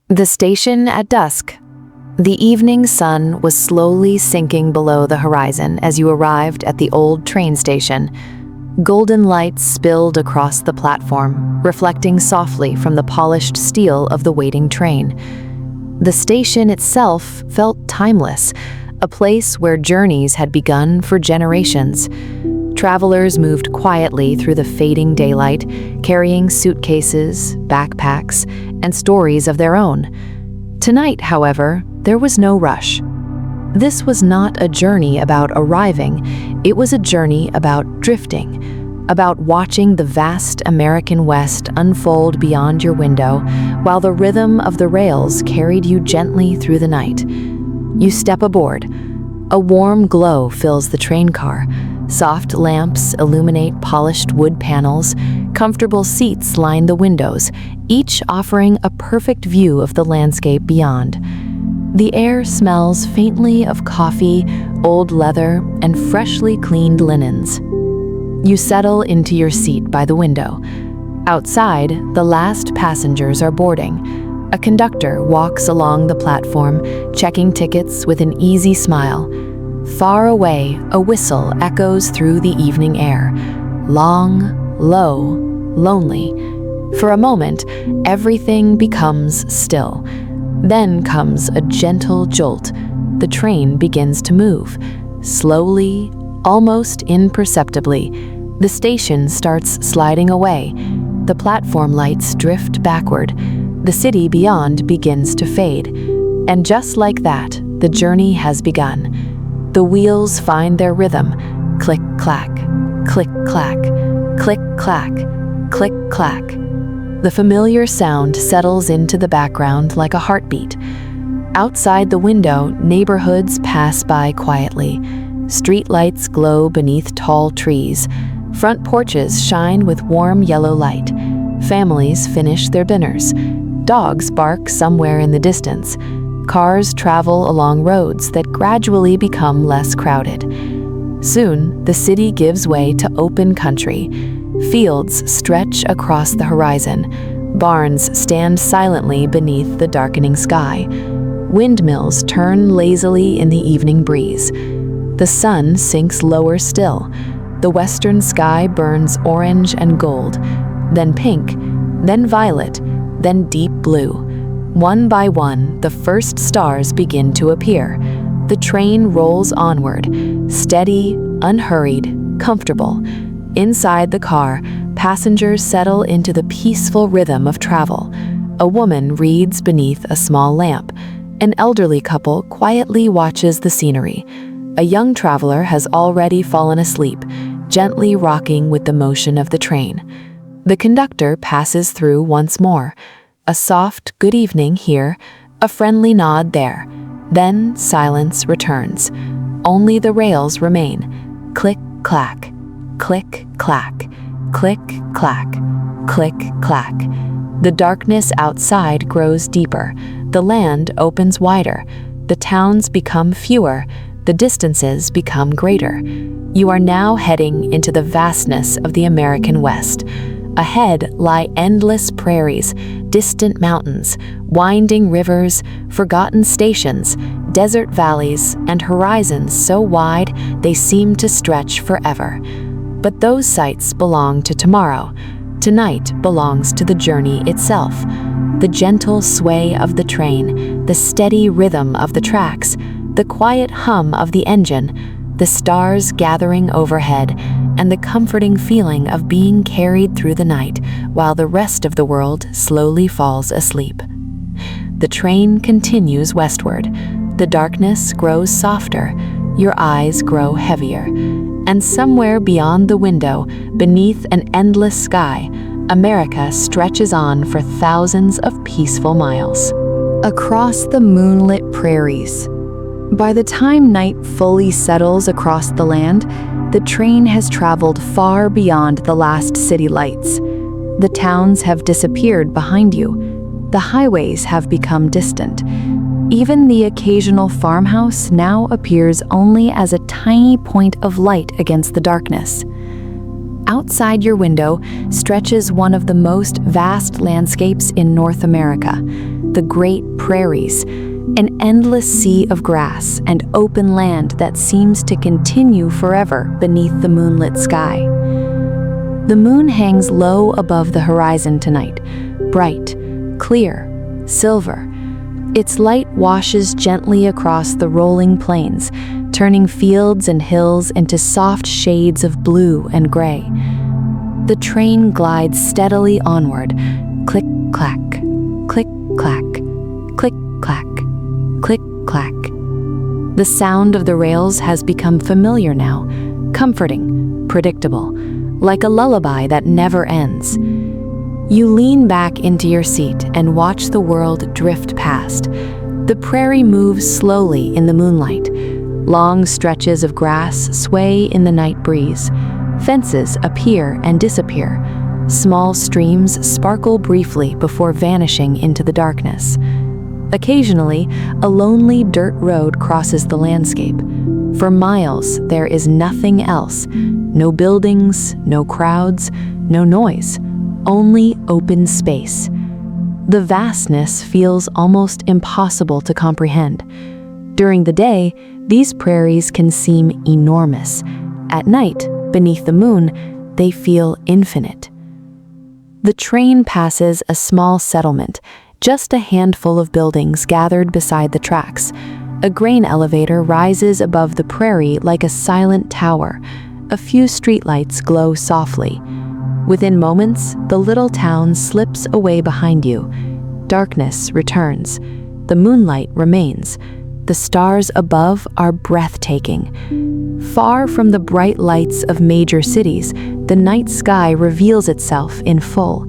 The station at dusk. The evening sun was slowly sinking below the horizon as you arrived at the old train station. Golden lights spilled across the platform, reflecting softly from the polished steel of the waiting train. The station itself felt timeless, a place where journeys had begun for generations. Travelers moved quietly through the fading daylight, carrying suitcases, backpacks, and stories of their own. Tonight, however, there was no rush. This was not a journey about arriving, it was a journey about drifting, about watching the vast American West unfold beyond your window while the rhythm of the rails carried you gently through the night. You step aboard. A warm glow fills the train car. Soft lamps illuminate polished wood panels. Comfortable seats line the windows, each offering a perfect view of the landscape beyond. The air smells faintly of coffee, old leather, and freshly cleaned linens. You settle into your seat by the window. Outside, the last passengers are boarding. A conductor walks along the platform, checking tickets with an easy smile. Far away, a whistle echoes through the evening air. Long, low, lonely. For a moment, everything becomes still. Then comes a gentle jolt. The train begins to move. Slowly, almost imperceptibly, the station starts sliding away. The platform lights drift backward. The city beyond begins to fade. And just like that, the journey has begun. The wheels find their rhythm. Click, clack, click, clack, click, clack, click, clack. The familiar sound settles into the background like a heartbeat. Outside the window, neighborhoods pass by quietly. Streetlights glow beneath tall trees. Front porches shine with warm yellow light. Families finish their dinners. Dogs bark somewhere in the distance. Cars travel along roads that gradually become less crowded. Soon, the city gives way to open country. Fields stretch across the horizon. Barns stand silently beneath the darkening sky. Windmills turn lazily in the evening breeze. The sun sinks lower still. The western sky burns orange and gold, then pink, then violet, then deep blue. One by one, the first stars begin to appear. The train rolls onward, steady, unhurried, comfortable. Inside the car, passengers settle into the peaceful rhythm of travel. A woman reads beneath a small lamp. An elderly couple quietly watches the scenery. A young traveler has already fallen asleep, gently rocking with the motion of the train. The conductor passes through once more. A soft good evening here, a friendly nod there. Then silence returns. Only the rails remain. Click, clack, click, clack, click, clack, click, clack. The darkness outside grows deeper. The land opens wider. The towns become fewer. The distances become greater. You are now heading into the vastness of the American West. Ahead lie endless prairies, distant mountains, winding rivers, forgotten stations, desert valleys, and horizons so wide they seem to stretch forever. But those sights belong to tomorrow. Tonight belongs to the journey itself. The gentle sway of the train, the steady rhythm of the tracks, the quiet hum of the engine, the stars gathering overhead, and the comforting feeling of being carried through the night while the rest of the world slowly falls asleep. The train continues westward. The darkness grows softer. Your eyes grow heavier. And somewhere beyond the window, beneath an endless sky, America stretches on for thousands of peaceful miles. Across the moonlit prairies. By the time night fully settles across the land, the train has traveled far beyond the last city lights. The towns have disappeared behind you. The highways have become distant. Even the occasional farmhouse now appears only as a tiny point of light against the darkness. Outside your window stretches one of the most vast landscapes in North America. the great prairies, an endless sea of grass and open land that seems to continue forever beneath the moonlit sky. The moon hangs low above the horizon tonight, bright, clear, silver. Its light washes gently across the rolling plains, turning fields and hills into soft shades of blue and gray. The train glides steadily onward, click-clack, click-clack, click-clack, click-clack. The sound of the rails has become familiar now, comforting, predictable, like a lullaby that never ends. You lean back into your seat and watch the world drift past. The prairie moves slowly in the moonlight. Long stretches of grass sway in the night breeze. Fences appear and disappear. Small streams sparkle briefly before vanishing into the darkness. Occasionally, a lonely dirt road crosses the landscape. For miles, there is nothing else. No buildings, no crowds, no noise. Only open space. The vastness feels almost impossible to comprehend. During the day, these prairies can seem enormous. At night, beneath the moon, they feel infinite. The train passes a small settlement, just a handful of buildings gathered beside the tracks. A grain elevator rises above the prairie like a silent tower. A few streetlights glow softly. Within moments, the little town slips away behind you. Darkness returns. The moonlight remains. The stars above are breathtaking. Far from the bright lights of major cities, the night sky reveals itself in full.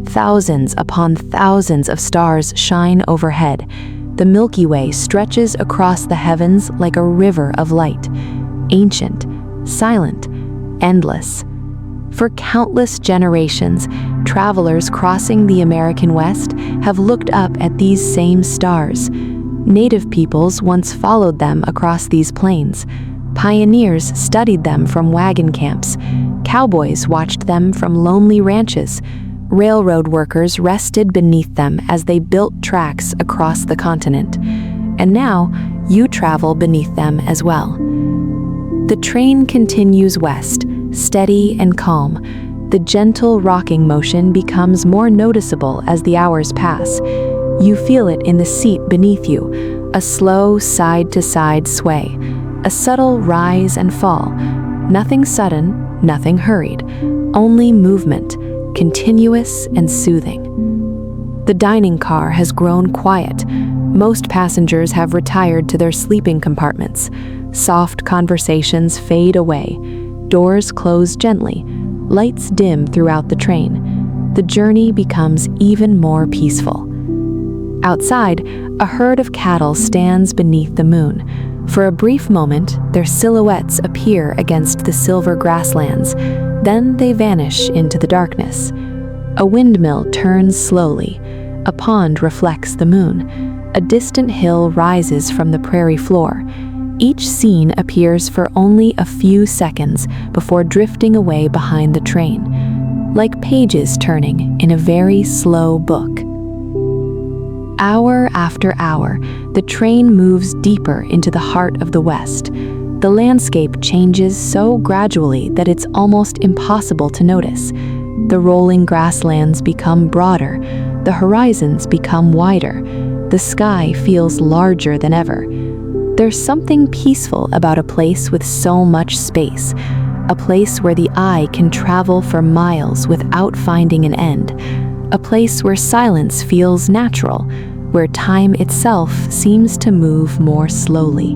Thousands upon thousands of stars shine overhead. The Milky Way stretches across the heavens like a river of light. Ancient, silent, endless. For countless generations, travelers crossing the American West have looked up at these same stars. Native peoples once followed them across these plains. Pioneers studied them from wagon camps. Cowboys watched them from lonely ranches. Railroad workers rested beneath them as they built tracks across the continent. And now, you travel beneath them as well. The train continues west, steady and calm. The gentle rocking motion becomes more noticeable as the hours pass. You feel it in the seat beneath you, a slow side-to-side sway, a subtle rise and fall. Nothing sudden, nothing hurried, only movement, continuous and soothing. The dining car has grown quiet. Most passengers have retired to their sleeping compartments. Soft conversations fade away. Doors close gently. Lights dim throughout the train. The journey becomes even more peaceful. Outside, a herd of cattle stands beneath the moon. For a brief moment, their silhouettes appear against the silver grasslands. Then they vanish into the darkness. A windmill turns slowly. A pond reflects the moon. A distant hill rises from the prairie floor. Each scene appears for only a few seconds before drifting away behind the train, like pages turning in a very slow book. Hour after hour, the train moves deeper into the heart of the West. The landscape changes so gradually that it's almost impossible to notice. The rolling grasslands become broader, the horizons become wider, the sky feels larger than ever. There's something peaceful about a place with so much space, a place where the eye can travel for miles without finding an end, a place where silence feels natural, where time itself seems to move more slowly.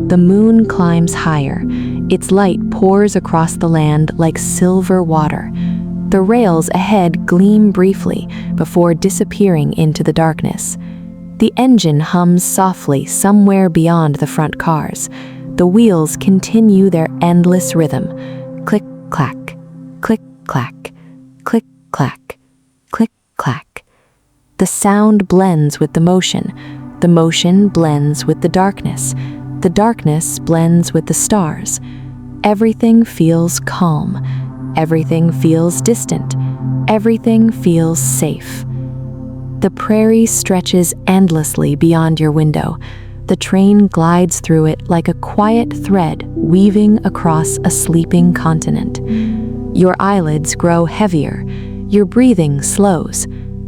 The moon climbs higher. Its light pours across the land like silver water. The rails ahead gleam briefly before disappearing into the darkness. The engine hums softly somewhere beyond the front cars. The wheels continue their endless rhythm. Click-clack, click-clack, click-clack, click-clack. The sound blends with the motion blends with the darkness blends with the stars. Everything feels calm, everything feels distant, everything feels safe. The prairie stretches endlessly beyond your window. The train glides through it like a quiet thread weaving across a sleeping continent. Your eyelids grow heavier. Your breathing slows.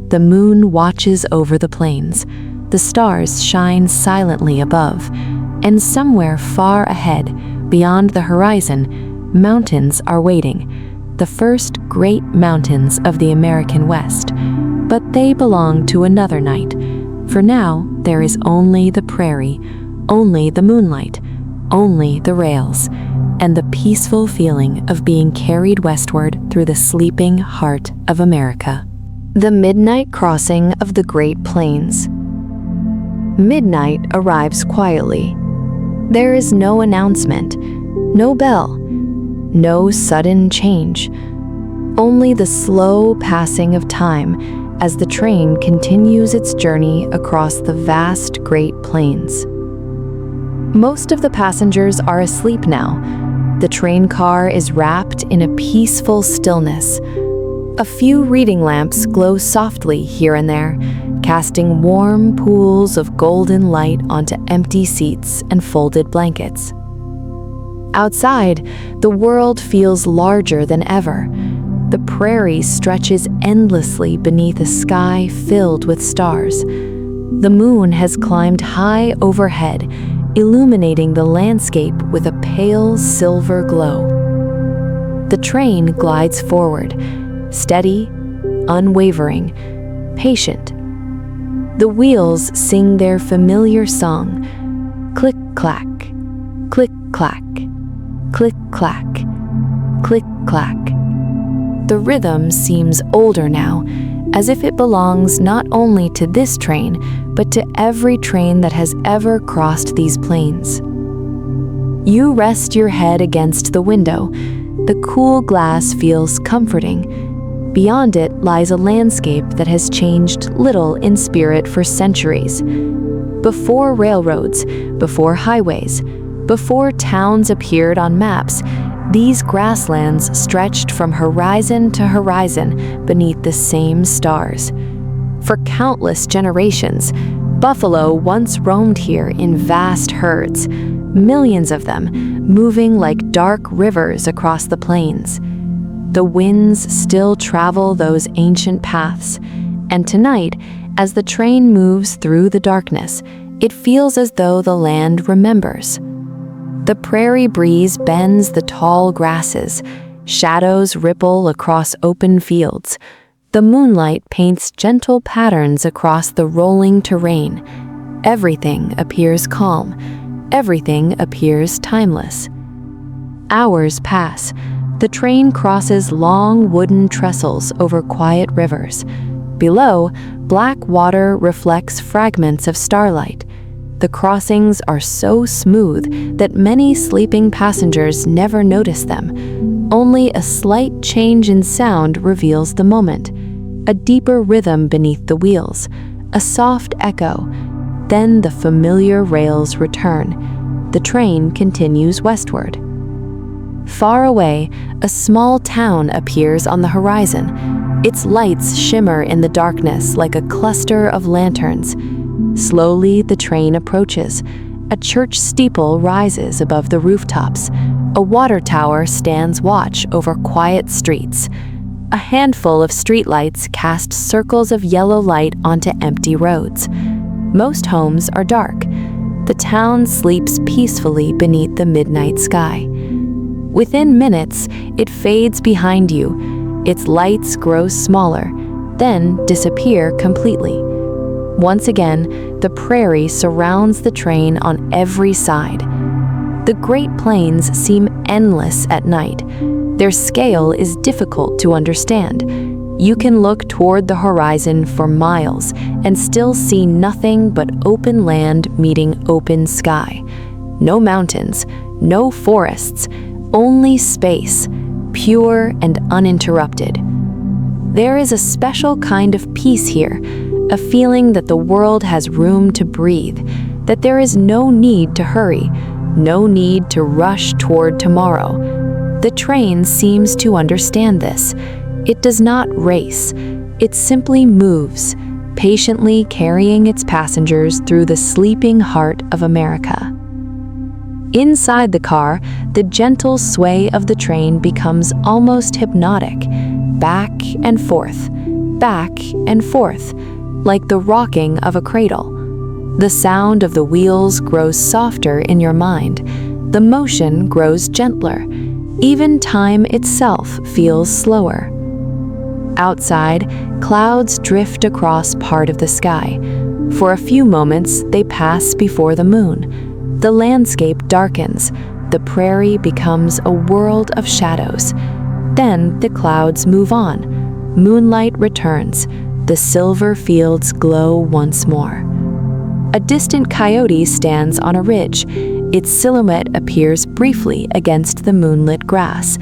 The moon watches over the plains. The stars shine silently above. And somewhere far ahead, beyond the horizon, mountains are waiting. The first great mountains of the American West. But they belong to another night. For now, there is only the prairie, only the moonlight, only the rails, and the peaceful feeling of being carried westward through the sleeping heart of America. The midnight crossing of the Great Plains. Midnight arrives quietly. There is no announcement, no bell, no sudden change, only the slow passing of time as the train continues its journey across the vast Great Plains. Most of the passengers are asleep now. The train car is wrapped in a peaceful stillness. A few reading lamps glow softly here and there, casting warm pools of golden light onto empty seats and folded blankets. Outside, the world feels larger than ever. The prairie stretches endlessly beneath a sky filled with stars. The moon has climbed high overhead, illuminating the landscape with a pale silver glow. The train glides forward, steady, unwavering, patient. The wheels sing their familiar song, click-clack, click-clack, click-clack, click-clack. The rhythm seems older now, as if it belongs not only to this train, but to every train that has ever crossed these plains. You rest your head against the window. The cool glass feels comforting. Beyond it lies a landscape that has changed little in spirit for centuries. Before railroads, before highways, before towns appeared on maps, these grasslands stretched from horizon to horizon beneath the same stars. For countless generations, buffalo once roamed here in vast herds, millions of them moving like dark rivers across the plains. The winds still travel those ancient paths, and tonight, as the train moves through the darkness, it feels as though the land remembers. The prairie breeze bends the tall grasses, shadows ripple across open fields. The moonlight paints gentle patterns across the rolling terrain. Everything appears calm. Everything appears timeless. Hours pass. The train crosses long wooden trestles over quiet rivers. Below, black water reflects fragments of starlight. The crossings are so smooth that many sleeping passengers never notice them. Only a slight change in sound reveals the moment. A deeper rhythm beneath the wheels, a soft echo. Then the familiar rails return. The train continues westward. Far away, a small town appears on the horizon. Its lights shimmer in the darkness like a cluster of lanterns. Slowly, the train approaches. A church steeple rises above the rooftops. A water tower stands watch over quiet streets. A handful of streetlights cast circles of yellow light onto empty roads. Most homes are dark. The town sleeps peacefully beneath the midnight sky. Within minutes, it fades behind you. Its lights grow smaller, then disappear completely. Once again, the prairie surrounds the train on every side. The Great Plains seem endless at night. Their scale is difficult to understand. You can look toward the horizon for miles and still see nothing but open land meeting open sky. No mountains, no forests, only space, pure and uninterrupted. There is a special kind of peace here, a feeling that the world has room to breathe, that there is no need to hurry, no need to rush toward tomorrow. The train seems to understand this. It does not race. It simply moves, patiently carrying its passengers through the sleeping heart of America. Inside the car, the gentle sway of the train becomes almost hypnotic, back and forth, like the rocking of a cradle. The sound of the wheels grows softer in your mind. The motion grows gentler. Even time itself feels slower. Outside, clouds drift across part of the sky. For a few moments, they pass before the moon. The landscape darkens. The prairie becomes a world of shadows. Then the clouds move on. Moonlight returns. The silver fields glow once more. A distant coyote stands on a ridge. Its silhouette appears briefly against the moonlit grass.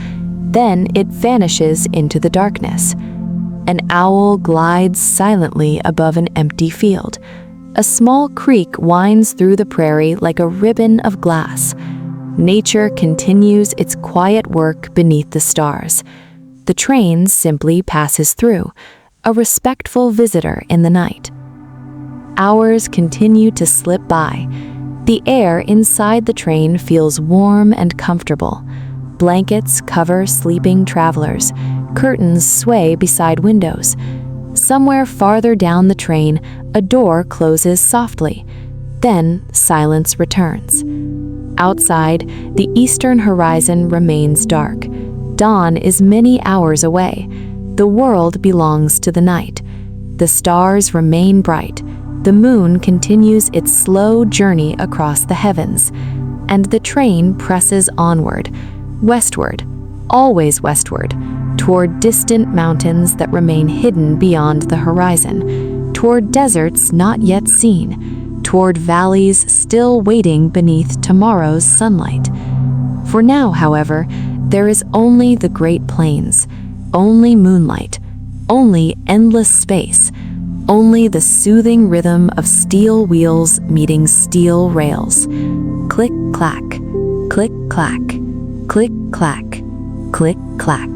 Then it vanishes into the darkness. An owl glides silently above an empty field. A small creek winds through the prairie like a ribbon of glass. Nature continues its quiet work beneath the stars. The train simply passes through, a respectful visitor in the night. Hours continue to slip by. The air inside the train feels warm and comfortable. Blankets cover sleeping travelers. Curtains sway beside windows. Somewhere farther down the train, a door closes softly. Then silence returns. Outside, the eastern horizon remains dark. Dawn is many hours away. The world belongs to the night. The stars remain bright. The moon continues its slow journey across the heavens. And the train presses onward, westward, always westward, toward distant mountains that remain hidden beyond the horizon, toward deserts not yet seen, toward valleys still waiting beneath tomorrow's sunlight. For now, however, there is only the Great Plains, only moonlight, only endless space, only the soothing rhythm of steel wheels meeting steel rails. Click, clack, click, clack, click, clack, click, clack.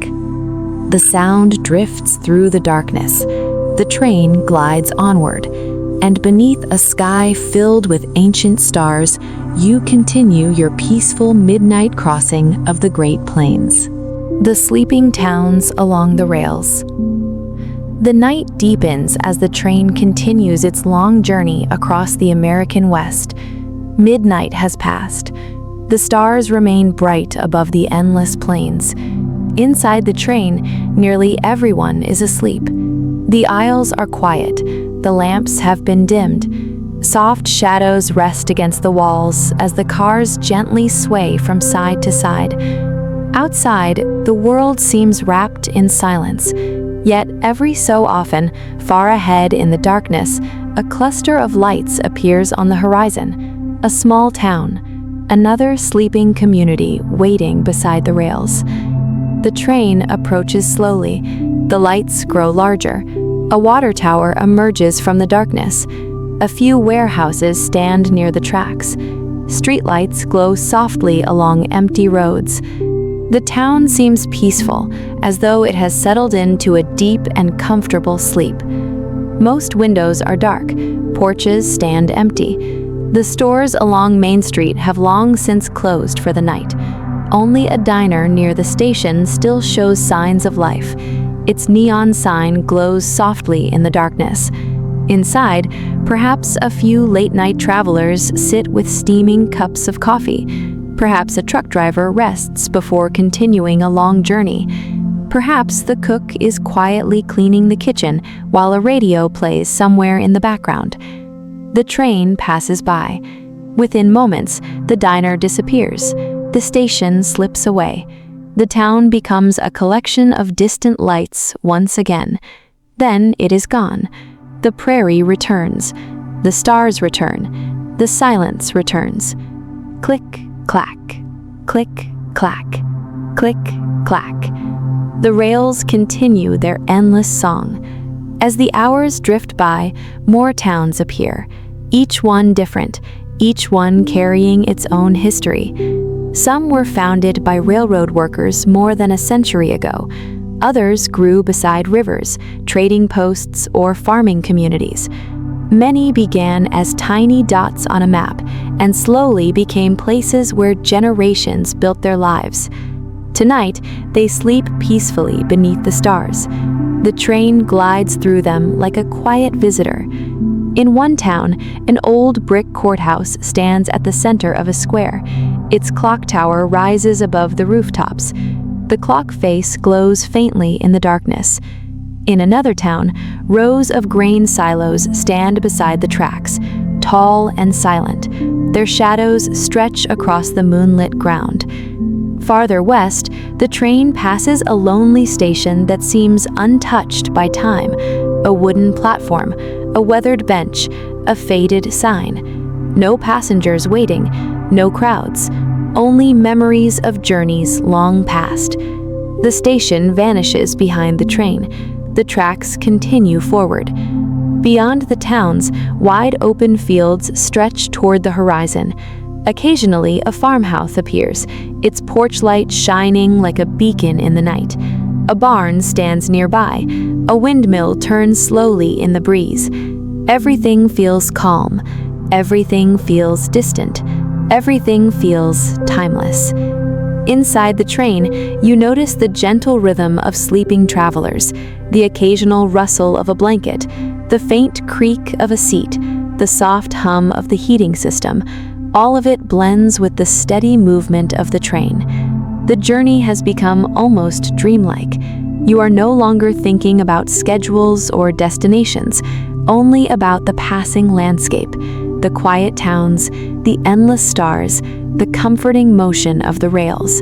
The sound drifts through the darkness. The train glides onward, and beneath a sky filled with ancient stars, you continue your peaceful midnight crossing of the Great Plains. The sleeping towns along the rails. The night deepens as the train continues its long journey across the American West. Midnight has passed. The stars remain bright above the endless plains. Inside the train, nearly everyone is asleep. The aisles are quiet. The lamps have been dimmed. Soft shadows rest against the walls as the cars gently sway from side to side. Outside, the world seems wrapped in silence. Yet every so often, far ahead in the darkness, a cluster of lights appears on the horizon. A small town, another sleeping community waiting beside the rails. The train approaches slowly. The lights grow larger. A water tower emerges from the darkness. A few warehouses stand near the tracks. Streetlights glow softly along empty roads. The town seems peaceful, as though it has settled into a deep and comfortable sleep. Most windows are dark. Porches stand empty. The stores along Main Street have long since closed for the night. Only a diner near the station still shows signs of life. Its neon sign glows softly in the darkness. Inside, perhaps a few late-night travelers sit with steaming cups of coffee. Perhaps a truck driver rests before continuing a long journey. Perhaps the cook is quietly cleaning the kitchen while a radio plays somewhere in the background. The train passes by. Within moments, the diner disappears. The station slips away. The town becomes a collection of distant lights once again. Then it is gone. The prairie returns. The stars return. The silence returns. Click, clack, click, clack, click, clack. The rails continue their endless song. As the hours drift by, more towns appear, each one different, each one carrying its own history. Some were founded by railroad workers more than a century ago. Others grew beside rivers, trading posts, or farming communities. Many began as tiny dots on a map and slowly became places where generations built their lives. Tonight, they sleep peacefully beneath the stars. The train glides through them like a quiet visitor. In one town, an old brick courthouse stands at the center of a square. Its clock tower rises above the rooftops. The clock face glows faintly in the darkness. In another town, rows of grain silos stand beside the tracks, tall and silent. Their shadows stretch across the moonlit ground. Farther west, the train passes a lonely station that seems untouched by time. A wooden platform, a weathered bench, a faded sign. No passengers waiting, no crowds. Only memories of journeys long past. The station vanishes behind the train. The tracks continue forward. Beyond the towns, wide open fields stretch toward the horizon. Occasionally, a farmhouse appears, its porch light shining like a beacon in the night. A barn stands nearby. A windmill turns slowly in the breeze. Everything feels calm. Everything feels distant. Everything feels timeless. Inside the train, you notice the gentle rhythm of sleeping travelers, the occasional rustle of a blanket, the faint creak of a seat, the soft hum of the heating system. All of it blends with the steady movement of the train. The journey has become almost dreamlike. You are no longer thinking about schedules or destinations, only about the passing landscape, the quiet towns, the endless stars, the comforting motion of the rails.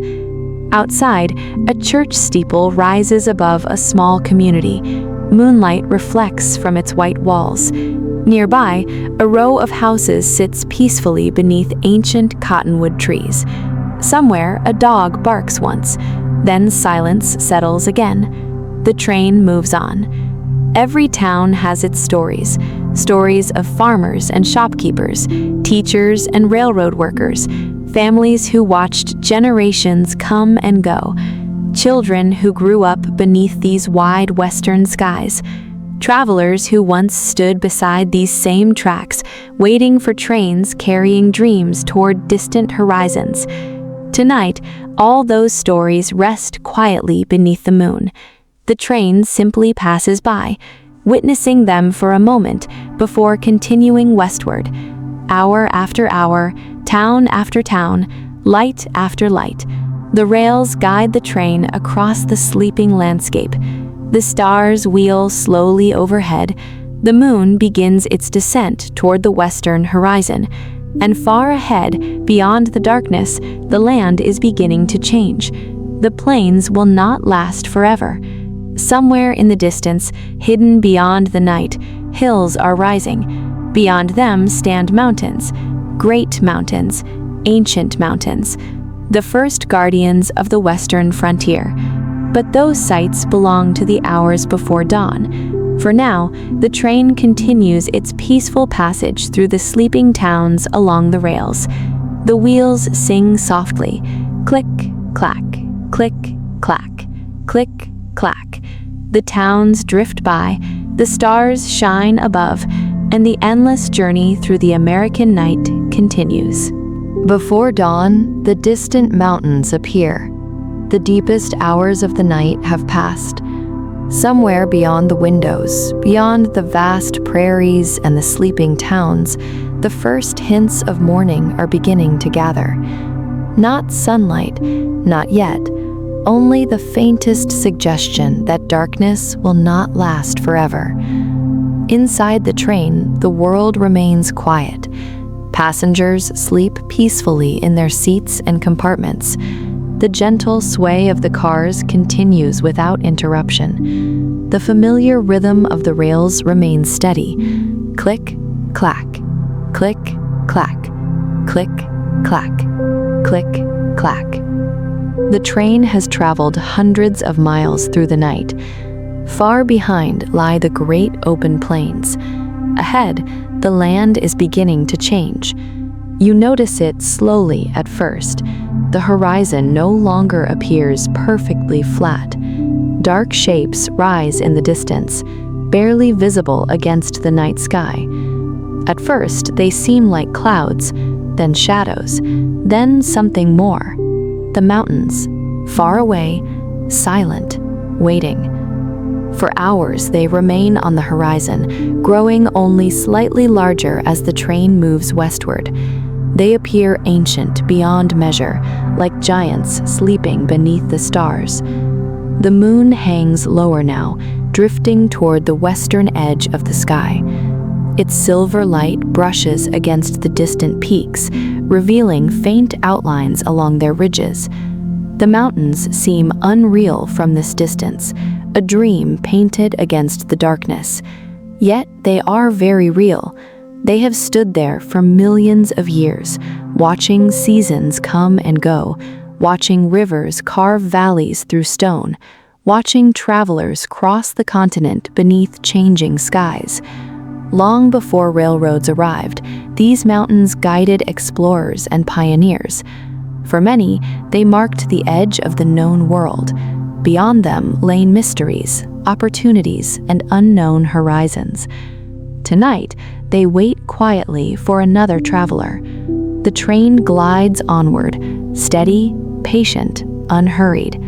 Outside, a church steeple rises above a small community. Moonlight reflects from its white walls. Nearby, a row of houses sits peacefully beneath ancient cottonwood trees. Somewhere, a dog barks once, then silence settles again. The train moves on. Every town has its stories, stories of farmers and shopkeepers, teachers and railroad workers, families who watched generations come and go, children who grew up beneath these wide western skies, travelers who once stood beside these same tracks, waiting for trains carrying dreams toward distant horizons. Tonight, all those stories rest quietly beneath the moon. The train simply passes by, witnessing them for a moment before continuing westward. Hour after hour, town after town, light after light. The rails guide the train across the sleeping landscape. The stars wheel slowly overhead. The moon begins its descent toward the western horizon. And far ahead, beyond the darkness, the land is beginning to change. The plains will not last forever. Somewhere in the distance, hidden beyond the night, hills are rising. Beyond them stand mountains, great mountains, ancient mountains, the first guardians of the western frontier. But those sights belong to the hours before dawn. For now, the train continues its peaceful passage through the sleeping towns along the rails. The wheels sing softly, click, clack, click, clack, click, clack. The towns drift by, the stars shine above, and the endless journey through the American night continues. Before dawn, the distant mountains appear. The deepest hours of the night have passed. Somewhere beyond the windows, beyond the vast prairies and the sleeping towns, the first hints of morning are beginning to gather. Not sunlight, not yet. Only the faintest suggestion that darkness will not last forever. Inside the train, the world remains quiet. Passengers sleep peacefully in their seats and compartments. The gentle sway of the cars continues without interruption. The familiar rhythm of the rails remains steady. Click, clack, click, clack, click, clack, click, clack. The train has traveled hundreds of miles through the night. Far behind lie the great open plains. Ahead, the land is beginning to change. You notice it slowly at first. The horizon no longer appears perfectly flat. Dark shapes rise in the distance, barely visible against the night sky. At first, they seem like clouds, then shadows, then something more. The mountains, far away, silent, waiting. For hours, they remain on the horizon, growing only slightly larger as the train moves westward. They appear ancient beyond measure, like giants sleeping beneath the stars. The moon hangs lower now, drifting toward the western edge of the sky. Its silver light brushes against the distant peaks, revealing faint outlines along their ridges. The mountains seem unreal from this distance, a dream painted against the darkness. Yet they are very real. They have stood there for millions of years, watching seasons come and go, watching rivers carve valleys through stone, watching travelers cross the continent beneath changing skies. Long before railroads arrived, these mountains guided explorers and pioneers. For many, they marked the edge of the known world. Beyond them lay mysteries, opportunities, and unknown horizons. Tonight, they wait quietly for another traveler. The train glides onward, steady, patient, unhurried.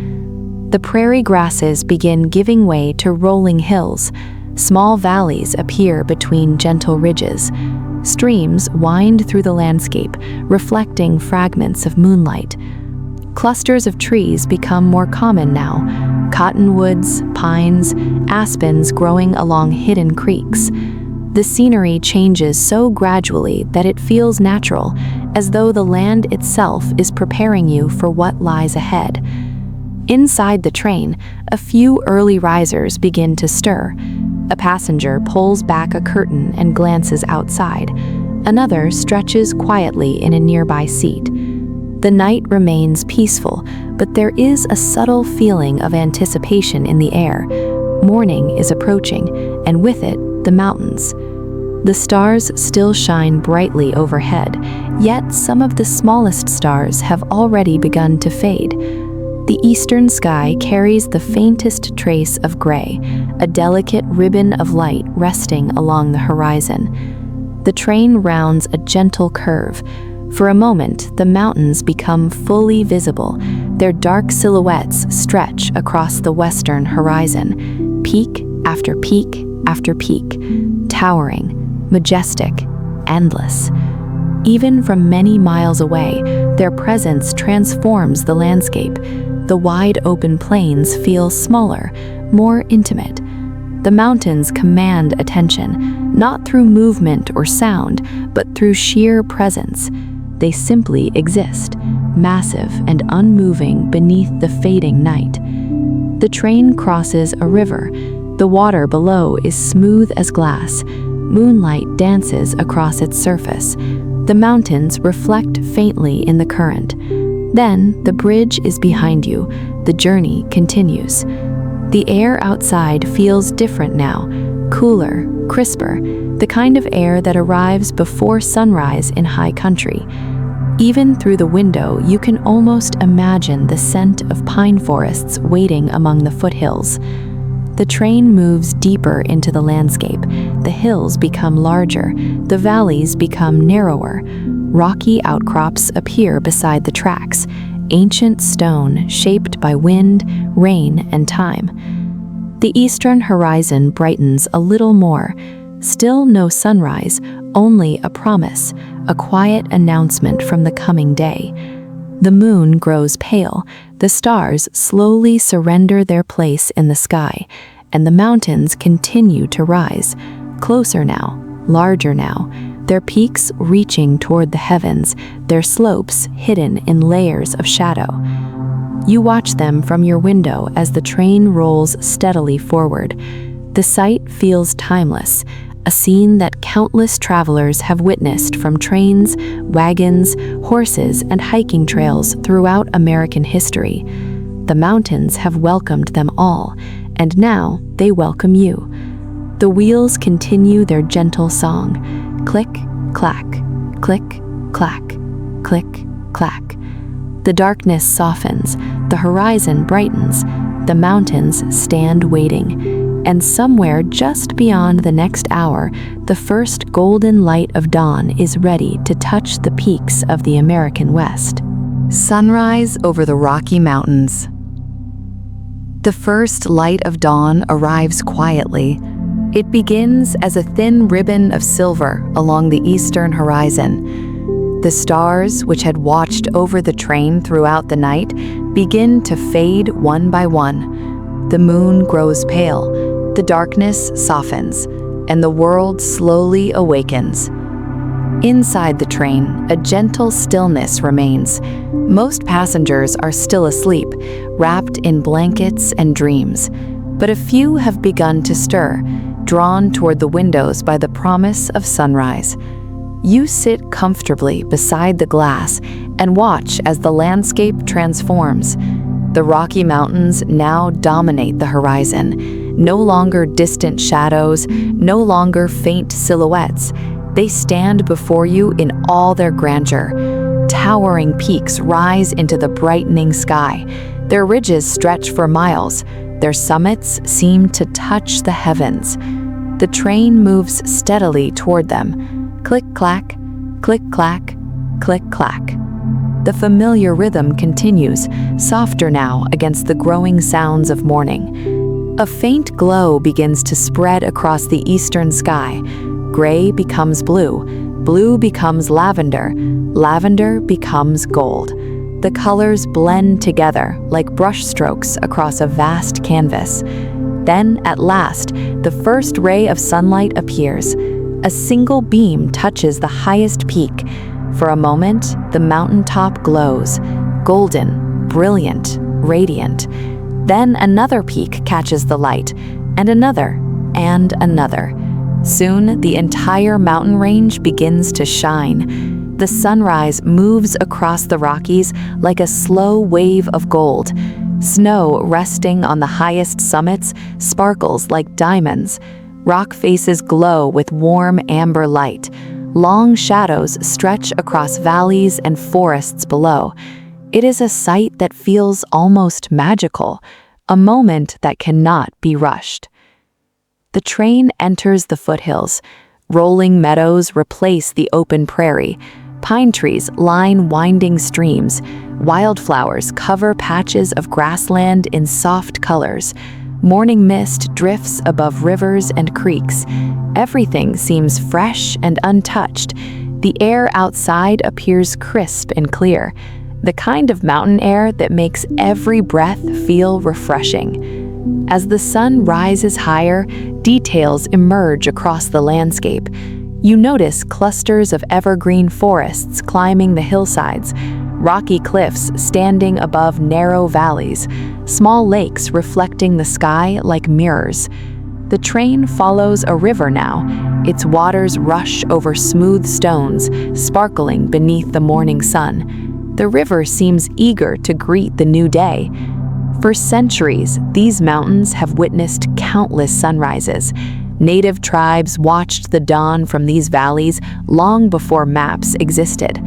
The prairie grasses begin giving way to rolling hills. Small valleys appear between gentle ridges. Streams wind through the landscape, reflecting fragments of moonlight. Clusters of trees become more common now. Cottonwoods, pines, aspens growing along hidden creeks. The scenery changes so gradually that it feels natural, as though the land itself is preparing you for what lies ahead. Inside the train, a few early risers begin to stir. A passenger pulls back a curtain and glances outside. Another stretches quietly in a nearby seat. The night remains peaceful, but there is a subtle feeling of anticipation in the air. Morning is approaching, and with it, the mountains. The stars still shine brightly overhead, yet some of the smallest stars have already begun to fade. The eastern sky carries the faintest trace of gray, a delicate ribbon of light resting along the horizon. The train rounds a gentle curve. For a moment, the mountains become fully visible. Their dark silhouettes stretch across the western horizon, peak after peak after peak, towering, majestic, endless. Even from many miles away, their presence transforms the landscape. The wide open plains feel smaller, more intimate. The mountains command attention, not through movement or sound, but through sheer presence. They simply exist, massive and unmoving beneath the fading night. The train crosses a river. The water below is smooth as glass. Moonlight dances across its surface. The mountains reflect faintly in the current. Then the bridge is behind you. The journey continues. The air outside feels different now, cooler, crisper, the kind of air that arrives before sunrise in high country. Even through the window, you can almost imagine the scent of pine forests waiting among the foothills. The train moves deeper into the landscape. The hills become larger. The valleys become narrower. Rocky outcrops appear beside the tracks, ancient stone shaped by wind, rain, and time. The eastern horizon brightens a little more. Still no sunrise, only a promise, a quiet announcement from the coming day. The moon grows pale, the stars slowly surrender their place in the sky, and the mountains continue to rise, closer now, larger now, their peaks reaching toward the heavens, their slopes hidden in layers of shadow. You watch them from your window as the train rolls steadily forward. The sight feels timeless, a scene that countless travelers have witnessed from trains, wagons, horses, and hiking trails throughout American history. The mountains have welcomed them all, and now they welcome you. The wheels continue their gentle song. Click, clack, click, clack, click, clack. The darkness softens, the horizon brightens, The mountains stand waiting, and somewhere just beyond the next hour, the first golden light of dawn is ready to touch the peaks of the American West. Sunrise over the Rocky Mountains. The first light of dawn arrives quietly. It begins as a thin ribbon of silver along the eastern horizon. The stars, which had watched over the train throughout the night, begin to fade one by one. The moon grows pale, the darkness softens, and the world slowly awakens. Inside the train, a gentle stillness remains. Most passengers are still asleep, wrapped in blankets and dreams. But a few have begun to stir, drawn toward the windows by the promise of sunrise. You sit comfortably beside the glass and watch as the landscape transforms. The Rocky Mountains now dominate the horizon. No longer distant shadows, no longer faint silhouettes. They stand before you in all their grandeur. Towering peaks rise into the brightening sky. Their ridges stretch for miles. Their summits seem to touch the heavens. The train moves steadily toward them. Click-clack, click-clack, click-clack. The familiar rhythm continues, softer now against the growing sounds of morning. A faint glow begins to spread across the eastern sky. Gray becomes blue, blue becomes lavender, lavender becomes gold. The colors blend together like brushstrokes across a vast canvas. Then, at last, the first ray of sunlight appears. A single beam touches the highest peak. For a moment, the mountaintop glows, golden, brilliant, radiant. Then another peak catches the light, and another, and another. Soon, the entire mountain range begins to shine. The sunrise moves across the Rockies like a slow wave of gold. Snow resting on the highest summits sparkles like diamonds. Rock faces glow with warm amber light. Long shadows stretch across valleys and forests below. It is a sight that feels almost magical, a moment that cannot be rushed. The train enters the foothills. Rolling meadows replace the open prairie. Pine trees line winding streams. Wildflowers cover patches of grassland in soft colors. Morning mist drifts above rivers and creeks. Everything seems fresh and untouched. The air outside appears crisp and clear, the kind of mountain air that makes every breath feel refreshing. As the sun rises higher, details emerge across the landscape. You notice clusters of evergreen forests climbing the hillsides, rocky cliffs standing above narrow valleys, small lakes reflecting the sky like mirrors. The train follows a river now. Its waters rush over smooth stones, sparkling beneath the morning sun. The river seems eager to greet the new day. For centuries, these mountains have witnessed countless sunrises. Native tribes watched the dawn from these valleys long before maps existed.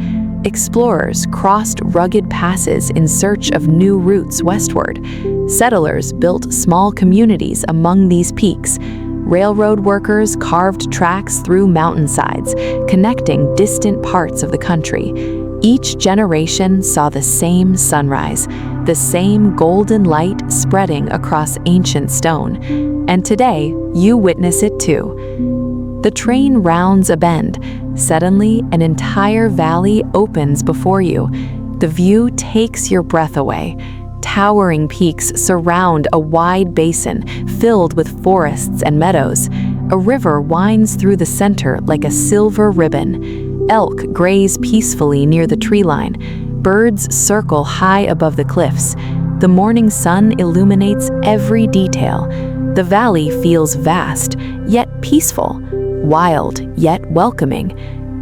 Explorers crossed rugged passes in search of new routes westward. Settlers built small communities among these peaks. Railroad workers carved tracks through mountainsides, connecting distant parts of the country. Each generation saw the same sunrise, the same golden light spreading across ancient stone. And today, you witness it too. The train rounds a bend. Suddenly, an entire valley opens before you. The view takes your breath away. Towering peaks surround a wide basin filled with forests and meadows. A river winds through the center like a silver ribbon. Elk graze peacefully near the tree line. Birds circle high above the cliffs. The morning sun illuminates every detail. The valley feels vast, yet peaceful, wild, yet welcoming.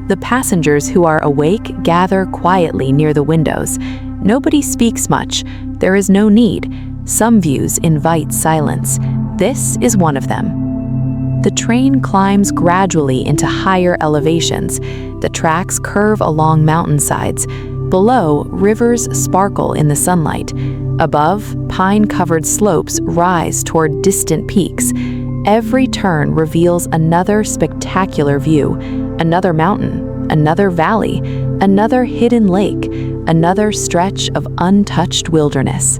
The passengers who are awake gather quietly near the windows. Nobody speaks much. There is no need. Some views invite silence. This is one of them. The train climbs gradually into higher elevations. The tracks curve along mountainsides. Below, rivers sparkle in the sunlight. Above, pine-covered slopes rise toward distant peaks. Every turn reveals another spectacular view, another mountain, another valley, another hidden lake, another stretch of untouched wilderness.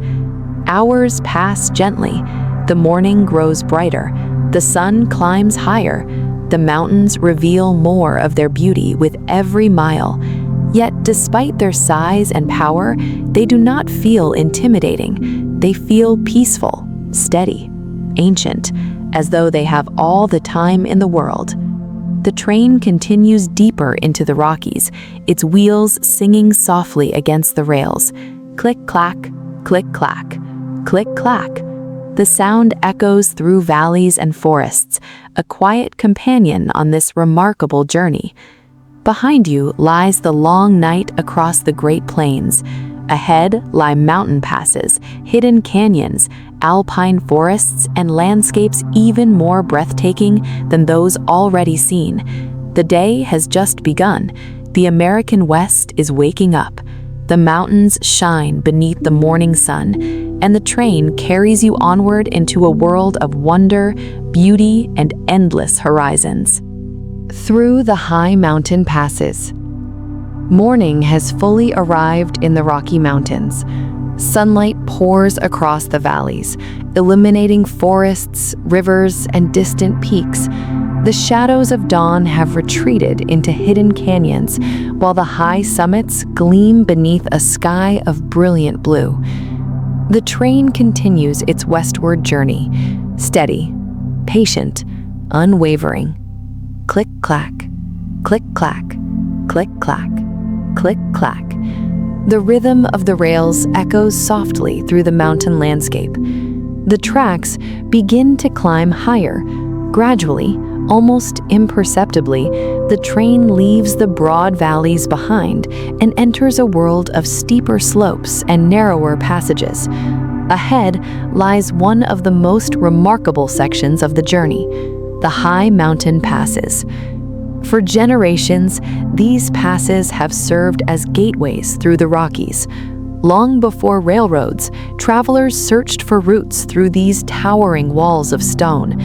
Hours pass gently. The morning grows brighter. The sun climbs higher. The mountains reveal more of their beauty with every mile. Yet, despite their size and power, they do not feel intimidating. They feel peaceful, steady, ancient, as though they have all the time in the world. The train continues deeper into the Rockies, its wheels singing softly against the rails. Click-clack, click-clack, click-clack. The sound echoes through valleys and forests, a quiet companion on this remarkable journey. Behind you lies the long night across the Great Plains. Ahead lie mountain passes, hidden canyons, alpine forests, and landscapes even more breathtaking than those already seen. The day has just begun. The American West is waking up. The mountains shine beneath the morning sun, and the train carries you onward into a world of wonder, beauty, and endless horizons. Through the high mountain passes. Morning has fully arrived in the Rocky Mountains. Sunlight pours across the valleys, illuminating forests, rivers, and distant peaks. The shadows of dawn have retreated into hidden canyons, while the high summits gleam beneath a sky of brilliant blue. The train continues its westward journey, steady, patient, unwavering. Click-clack, click-clack, click-clack, click-clack. The rhythm of the rails echoes softly through the mountain landscape. The tracks begin to climb higher. Gradually, almost imperceptibly, the train leaves the broad valleys behind and enters a world of steeper slopes and narrower passages. Ahead lies one of the most remarkable sections of the journey, the high mountain passes. For generations, these passes have served as gateways through the Rockies. Long before railroads, travelers searched for routes through these towering walls of stone.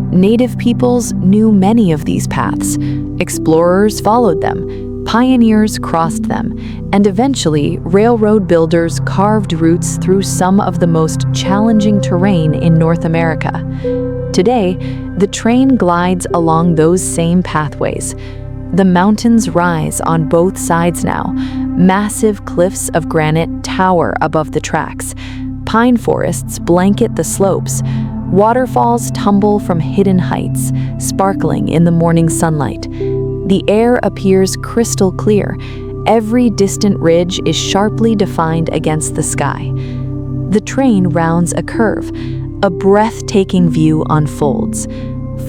Native peoples knew many of these paths. Explorers followed them, pioneers crossed them, and eventually railroad builders carved routes through some of the most challenging terrain in North America. Today, the train glides along those same pathways. The mountains rise on both sides now. Massive cliffs of granite tower above the tracks. Pine forests blanket the slopes. Waterfalls tumble from hidden heights, sparkling in the morning sunlight. The air appears crystal clear. Every distant ridge is sharply defined against the sky. The train rounds a curve. A breathtaking view unfolds.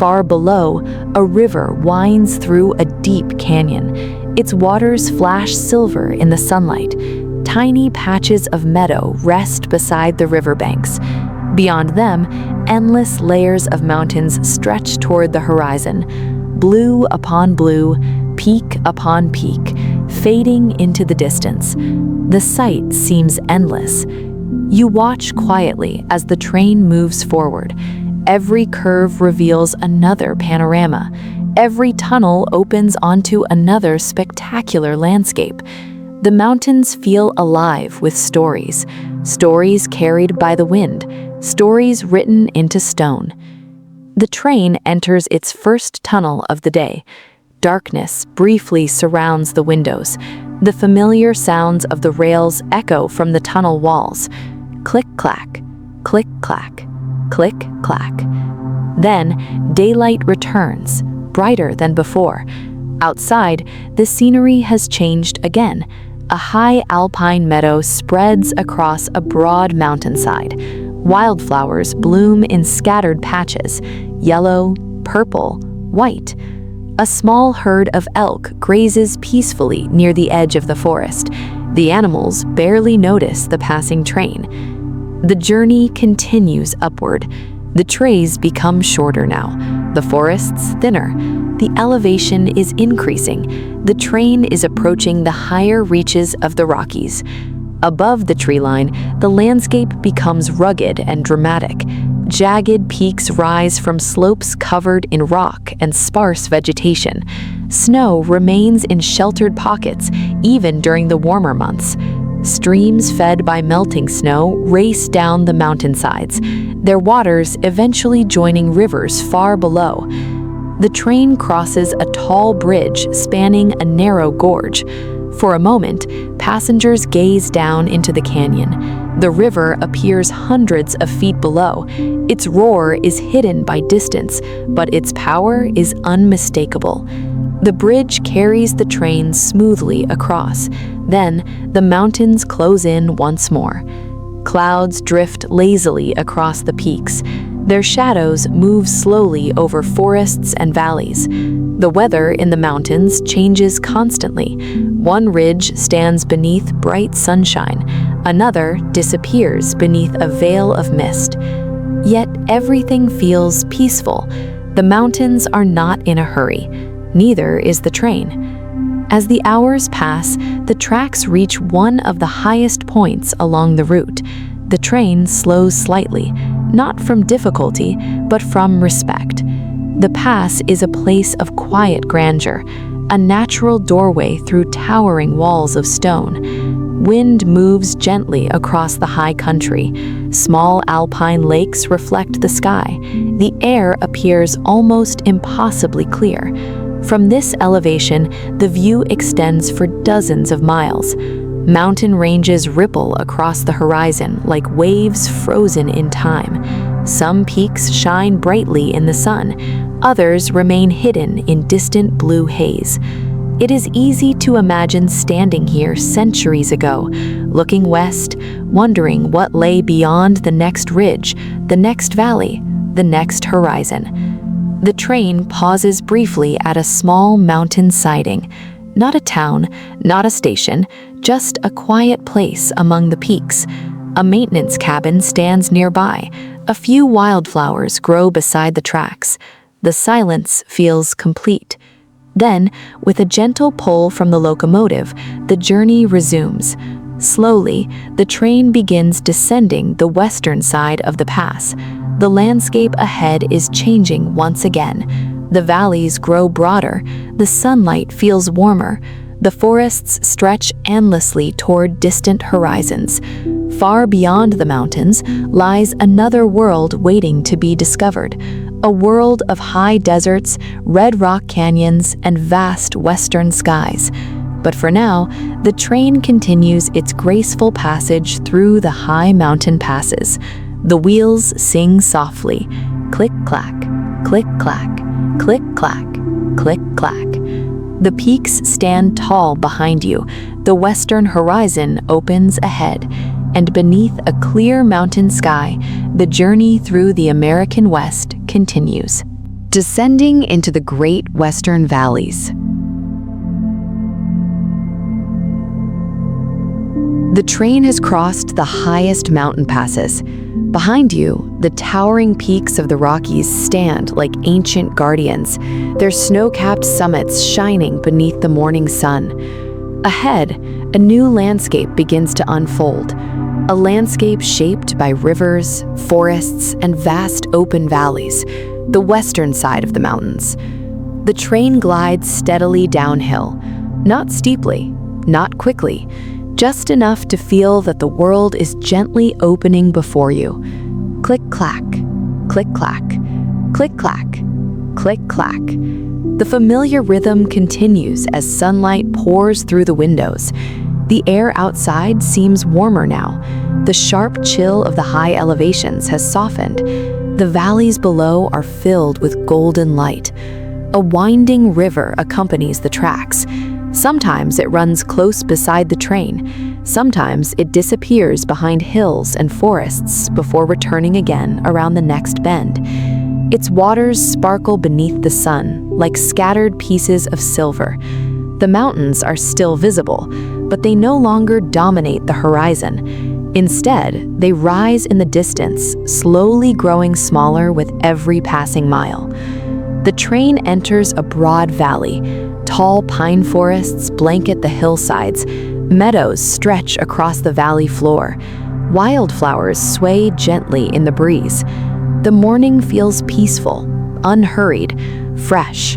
Far below, a river winds through a deep canyon. Its waters flash silver in the sunlight. Tiny patches of meadow rest beside the riverbanks. Beyond them, endless layers of mountains stretch toward the horizon. Blue upon blue, peak upon peak, fading into the distance. The sight seems endless. You watch quietly as the train moves forward. Every curve reveals another panorama. Every tunnel opens onto another spectacular landscape. The mountains feel alive with stories, stories carried by the wind, stories written into stone. The train enters its first tunnel of the day. Darkness briefly surrounds the windows. The familiar sounds of the rails echo from the tunnel walls. Click-clack, click-clack, click-clack. Then, daylight returns, brighter than before. Outside, the scenery has changed again. A high alpine meadow spreads across a broad mountainside. Wildflowers bloom in scattered patches, yellow, purple, white. A small herd of elk grazes peacefully near the edge of the forest. The animals barely notice the passing train. The journey continues upward. The trays become shorter now, the forests thinner. The elevation is increasing. The train is approaching the higher reaches of the Rockies. Above the tree line, the landscape becomes rugged and dramatic. Jagged peaks rise from slopes covered in rock and sparse vegetation. Snow remains in sheltered pockets even during the warmer months. Streams fed by melting snow race down the mountainsides, their waters eventually joining rivers far below. The train crosses a tall bridge spanning a narrow gorge. For a moment, passengers gaze down into the canyon. The river appears hundreds of feet below. Its roar is hidden by distance, but its power is unmistakable. The bridge carries the train smoothly across. Then, the mountains close in once more. Clouds drift lazily across the peaks. Their shadows move slowly over forests and valleys. The weather in the mountains changes constantly. One ridge stands beneath bright sunshine. Another disappears beneath a veil of mist. Yet everything feels peaceful. The mountains are not in a hurry. Neither is the train. As the hours pass, the tracks reach one of the highest points along the route. The train slows slightly, not from difficulty, but from respect. The pass is a place of quiet grandeur, a natural doorway through towering walls of stone. Wind moves gently across the high country. Small alpine lakes reflect the sky. The air appears almost impossibly clear. From this elevation, the view extends for dozens of miles. Mountain ranges ripple across the horizon like waves frozen in time. Some peaks shine brightly in the sun, others remain hidden in distant blue haze. It is easy to imagine standing here centuries ago, looking west, wondering what lay beyond the next ridge, the next valley, the next horizon. The train pauses briefly at a small mountain siding. Not a town, not a station, just a quiet place among the peaks. A maintenance cabin stands nearby. A few wildflowers grow beside the tracks. The silence feels complete. Then, with a gentle pull from the locomotive, the journey resumes. Slowly, the train begins descending the western side of the pass. The landscape ahead is changing once again. The valleys grow broader, the sunlight feels warmer, the forests stretch endlessly toward distant horizons. Far beyond the mountains lies another world waiting to be discovered, a world of high deserts, red rock canyons, and vast western skies. But for now, the train continues its graceful passage through the high mountain passes. The wheels sing softly, click-clack, click-clack, click-clack, click-clack. The peaks stand tall behind you. The western horizon opens ahead, and beneath a clear mountain sky, the journey through the American West continues. Descending into the great western valleys. The train has crossed the highest mountain passes. Behind you, the towering peaks of the Rockies stand like ancient guardians, their snow-capped summits shining beneath the morning sun. Ahead, a new landscape begins to unfold, a landscape shaped by rivers, forests, and vast open valleys, the western side of the mountains. The train glides steadily downhill, not steeply, not quickly, just enough to feel that the world is gently opening before you. Click-clack, click-clack, click-clack, click-clack. The familiar rhythm continues as sunlight pours through the windows. The air outside seems warmer now. The sharp chill of the high elevations has softened. The valleys below are filled with golden light. A winding river accompanies the tracks. Sometimes it runs close beside the train. Sometimes it disappears behind hills and forests before returning again around the next bend. Its waters sparkle beneath the sun like scattered pieces of silver. The mountains are still visible, but they no longer dominate the horizon. Instead, they rise in the distance, slowly growing smaller with every passing mile. The train enters a broad valley. Tall pine forests blanket the hillsides. Meadows stretch across the valley floor. Wildflowers sway gently in the breeze. The morning feels peaceful, unhurried, fresh.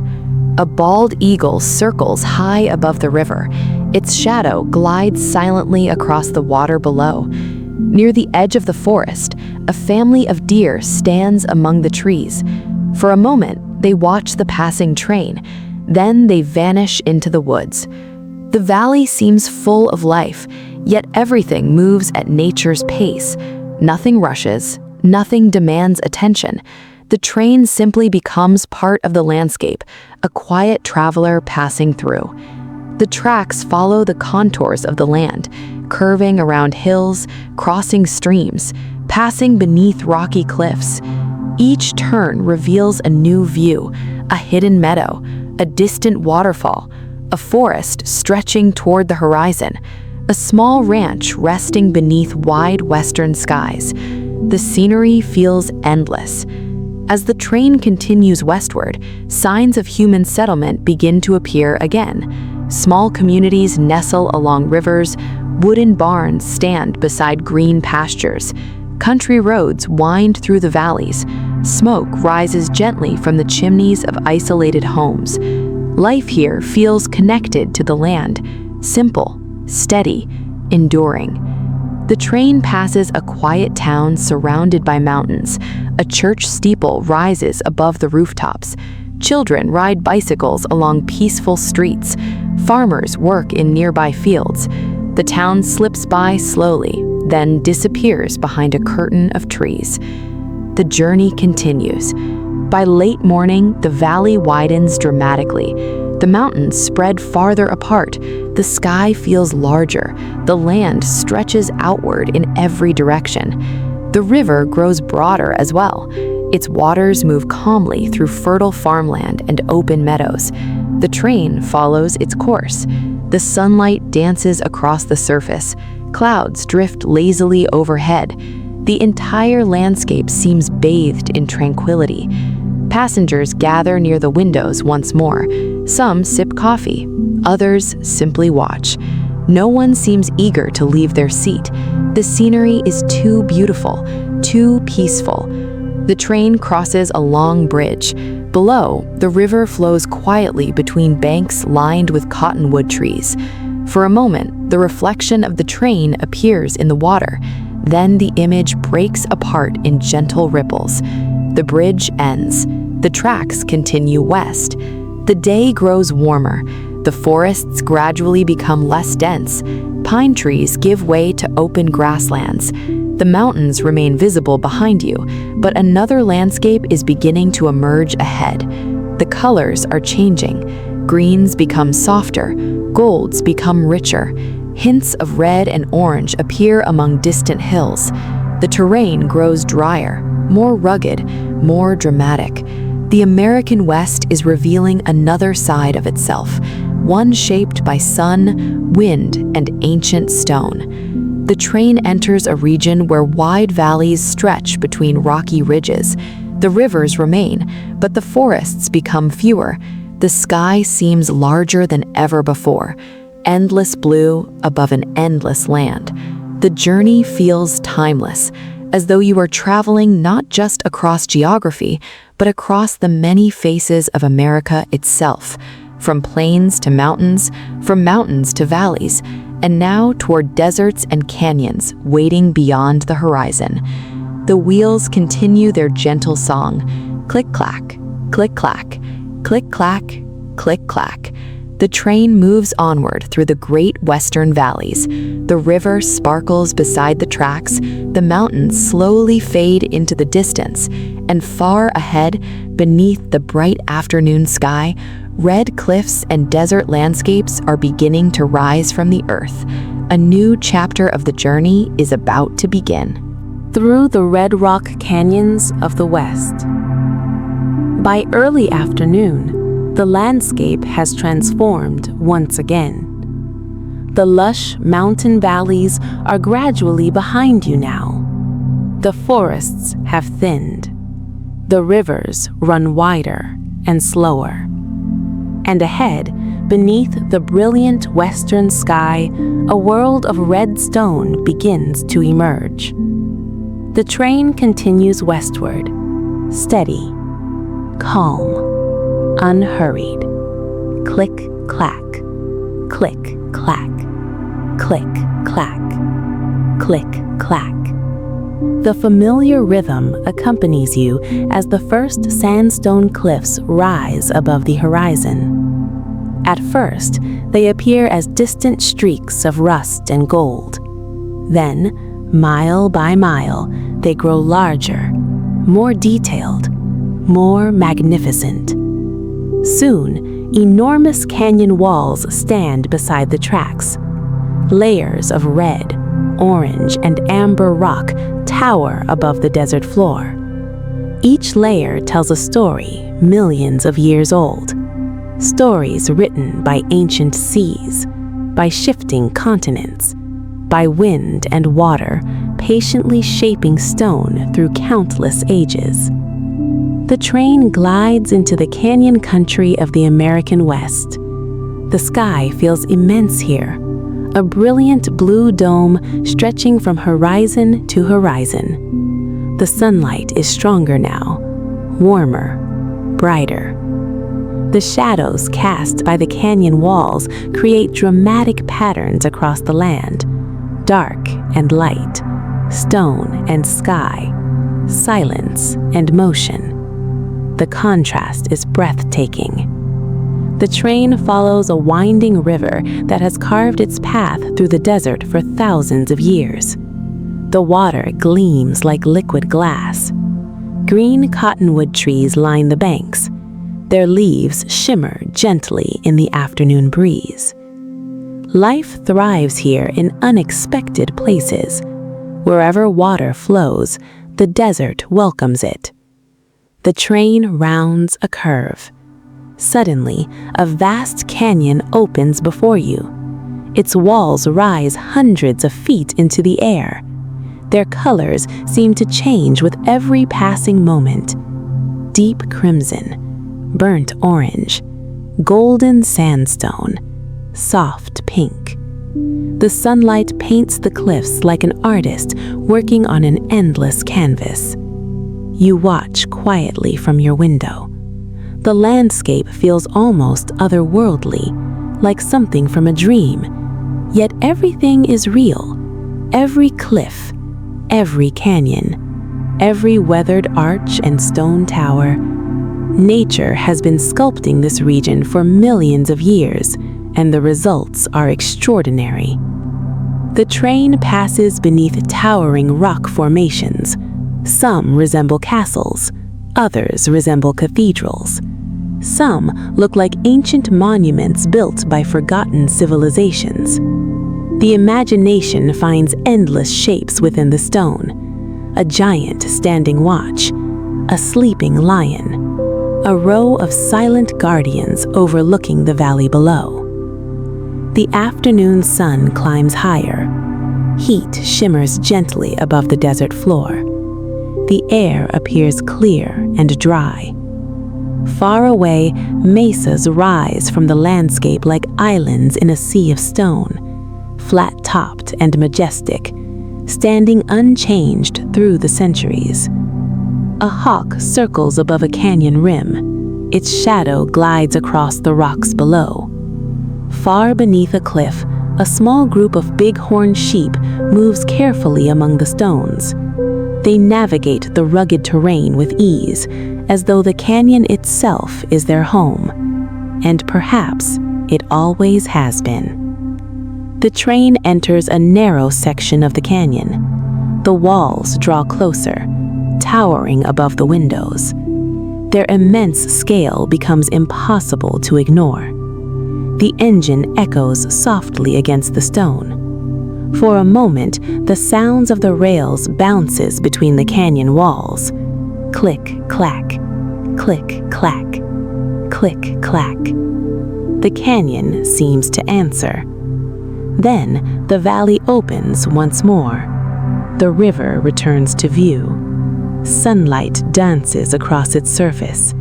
A bald eagle circles high above the river. Its shadow glides silently across the water below. Near the edge of the forest, a family of deer stands among the trees. For a moment, they watch the passing train. Then they vanish into the woods. The valley seems full of life, yet everything moves at nature's pace. Nothing rushes, nothing demands attention. The train simply becomes part of the landscape, a quiet traveler passing through. The tracks follow the contours of the land, curving around hills, crossing streams, passing beneath rocky cliffs. Each turn reveals a new view, a hidden meadow, a distant waterfall, a forest stretching toward the horizon, a small ranch resting beneath wide western skies. The scenery feels endless. As the train continues westward, signs of human settlement begin to appear again. Small communities nestle along rivers, wooden barns stand beside green pastures. Country roads wind through the valleys. Smoke rises gently from the chimneys of isolated homes. Life here feels connected to the land, simple, steady, enduring. The train passes a quiet town surrounded by mountains. A church steeple rises above the rooftops. Children ride bicycles along peaceful streets. Farmers work in nearby fields. The town slips by slowly, then disappears behind a curtain of trees. The journey continues. By late morning, the valley widens dramatically. The mountains spread farther apart. The sky feels larger. The land stretches outward in every direction. The river grows broader as well. Its waters move calmly through fertile farmland and open meadows. The train follows its course. The sunlight dances across the surface. Clouds drift lazily overhead. The entire landscape seems bathed in tranquility. Passengers gather near the windows once more. Some sip coffee, others simply watch. No one seems eager to leave their seat. The scenery is too beautiful, too peaceful. The train crosses a long bridge. Below, the river flows quietly between banks lined with cottonwood trees. For a moment, the reflection of the train appears in the water. Then the image breaks apart in gentle ripples. The bridge ends. The tracks continue west. The day grows warmer. The forests gradually become less dense. Pine trees give way to open grasslands. The mountains remain visible behind you, but another landscape is beginning to emerge ahead. The colors are changing. Greens become softer. Golds become richer. Hints of red and orange appear among distant hills. The terrain grows drier, more rugged, more dramatic. The American West is revealing another side of itself, one shaped by sun, wind, and ancient stone. The train enters a region where wide valleys stretch between rocky ridges. The rivers remain, but the forests become fewer. The sky seems larger than ever before, endless blue above an endless land. The journey feels timeless, as though you are traveling not just across geography, but across the many faces of America itself, from plains to mountains, from mountains to valleys, and now toward deserts and canyons waiting beyond the horizon. The wheels continue their gentle song, click-clack, click-clack, click-clack, click-clack. The train moves onward through the great western valleys. The river sparkles beside the tracks, the mountains slowly fade into the distance, and far ahead, beneath the bright afternoon sky, red cliffs and desert landscapes are beginning to rise from the earth. A new chapter of the journey is about to begin. Through the red rock canyons of the West. By early afternoon, the landscape has transformed once again. The lush mountain valleys are gradually behind you now. The forests have thinned. The rivers run wider and slower. And ahead, beneath the brilliant western sky, a world of red stone begins to emerge. The train continues westward, steady, calm, unhurried. Click, clack, click, clack, click, clack, click, clack. The familiar rhythm accompanies you as the first sandstone cliffs rise above the horizon. At first, they appear as distant streaks of rust and gold. Then, mile by mile, they grow larger, more detailed, more magnificent. Soon, enormous canyon walls stand beside the tracks. Layers of red, orange, and amber rock tower above the desert floor. Each layer tells a story millions of years old. Stories written by ancient seas, by shifting continents, by wind and water patiently shaping stone through countless ages. The train glides into the canyon country of the American West. The sky feels immense here, a brilliant blue dome stretching from horizon to horizon. The sunlight is stronger now, warmer, brighter. The shadows cast by the canyon walls create dramatic patterns across the land, dark and light, stone and sky, silence and motion. The contrast is breathtaking. The train follows a winding river that has carved its path through the desert for thousands of years. The water gleams like liquid glass. Green cottonwood trees line the banks. Their leaves shimmer gently in the afternoon breeze. Life thrives here in unexpected places. Wherever water flows, the desert welcomes it. The train rounds a curve. Suddenly, a vast canyon opens before you. Its walls rise hundreds of feet into the air. Their colors seem to change with every passing moment. Deep crimson, burnt orange, golden sandstone, soft pink. The sunlight paints the cliffs like an artist working on an endless canvas. You watch quietly from your window. The landscape feels almost otherworldly, like something from a dream. Yet everything is real. Every cliff, every canyon, every weathered arch and stone tower. Nature has been sculpting this region for millions of years, and the results are extraordinary. The train passes beneath towering rock formations. Some resemble castles, others resemble cathedrals. Some look like ancient monuments built by forgotten civilizations. The imagination finds endless shapes within the stone. A giant standing watch, a sleeping lion, a row of silent guardians overlooking the valley below. The afternoon sun climbs higher. Heat shimmers gently above the desert floor. The air appears clear and dry. Far away, mesas rise from the landscape like islands in a sea of stone, flat-topped and majestic, standing unchanged through the centuries. A hawk circles above a canyon rim. Its shadow glides across the rocks below. Far beneath a cliff, a small group of bighorn sheep moves carefully among the stones. They navigate the rugged terrain with ease, as though the canyon itself is their home. And perhaps it always has been. The train enters a narrow section of the canyon. The walls draw closer, towering above the windows. Their immense scale becomes impossible to ignore. The engine echoes softly against the stone. For a moment, the sounds of the rails bounces between the canyon walls. Click, clack, click, clack, click, clack. The canyon seems to answer. Then the valley opens once more. The river returns to view. Sunlight dances across its surface.